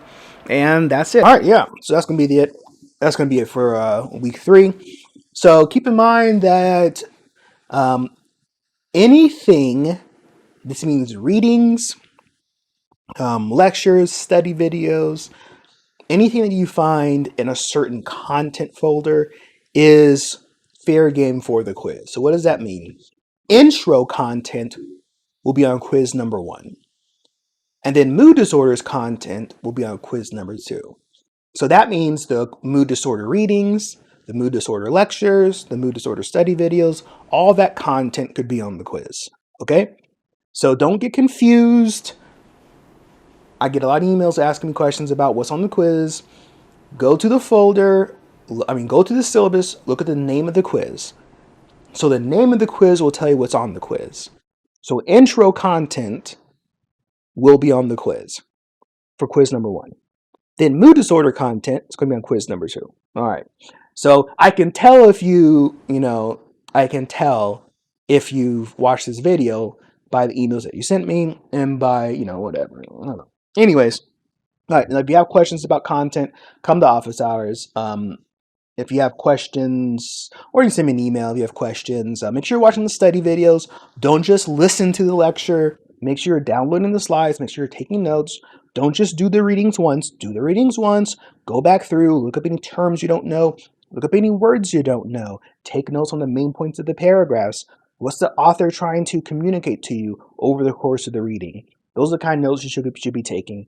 And that's it. All right, yeah. So that's going to be it. That's going to be it for week 3. So keep in mind that anything, this means readings, lectures, study videos, anything that you find in a certain content folder is fair game for the quiz. So what does that mean? Intro content will be on quiz number 1. And then mood disorders content will be on quiz number 2. So that means the mood disorder readings, the mood disorder lectures, the mood disorder study videos, all that content could be on the quiz. Okay? So don't get confused. I get a lot of emails asking me questions about what's on the quiz. Go to the folder, go to the syllabus, look at the name of the quiz. So the name of the quiz will tell you what's on the quiz. So intro content will be on the quiz for quiz number 1. Then mood disorder content is going to be on quiz number 2. All right. So I can tell if you've watched this video by the emails that you sent me and by, whatever. I don't know. Anyways, all right. Now if you have questions about content, come to office hours. If you have questions, or you can send me an email if you have questions. Make sure you're watching the study videos. Don't just listen to the lecture. Make sure you're downloading the slides. Make sure you're taking notes. Don't just do the readings once. Do the readings once. Go back through. Look up any terms you don't know. Look up any words you don't know. Take notes on the main points of the paragraphs. What's the author trying to communicate to you over the course of the reading? Those are the kind of notes you should be taking.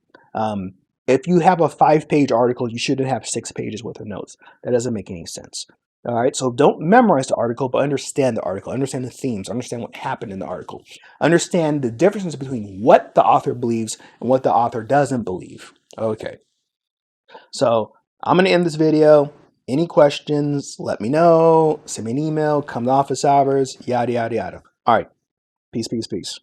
If you have a 5-page article, you shouldn't have 6 pages worth of notes. That doesn't make any sense. All right, so don't memorize the article, but understand the article, understand the themes, understand what happened in the article, understand the differences between what the author believes and what the author doesn't believe. Okay, so I'm going to end this video. Any questions, let me know. Send me an email, come to office hours, yada, yada, yada. All right, peace, peace, peace.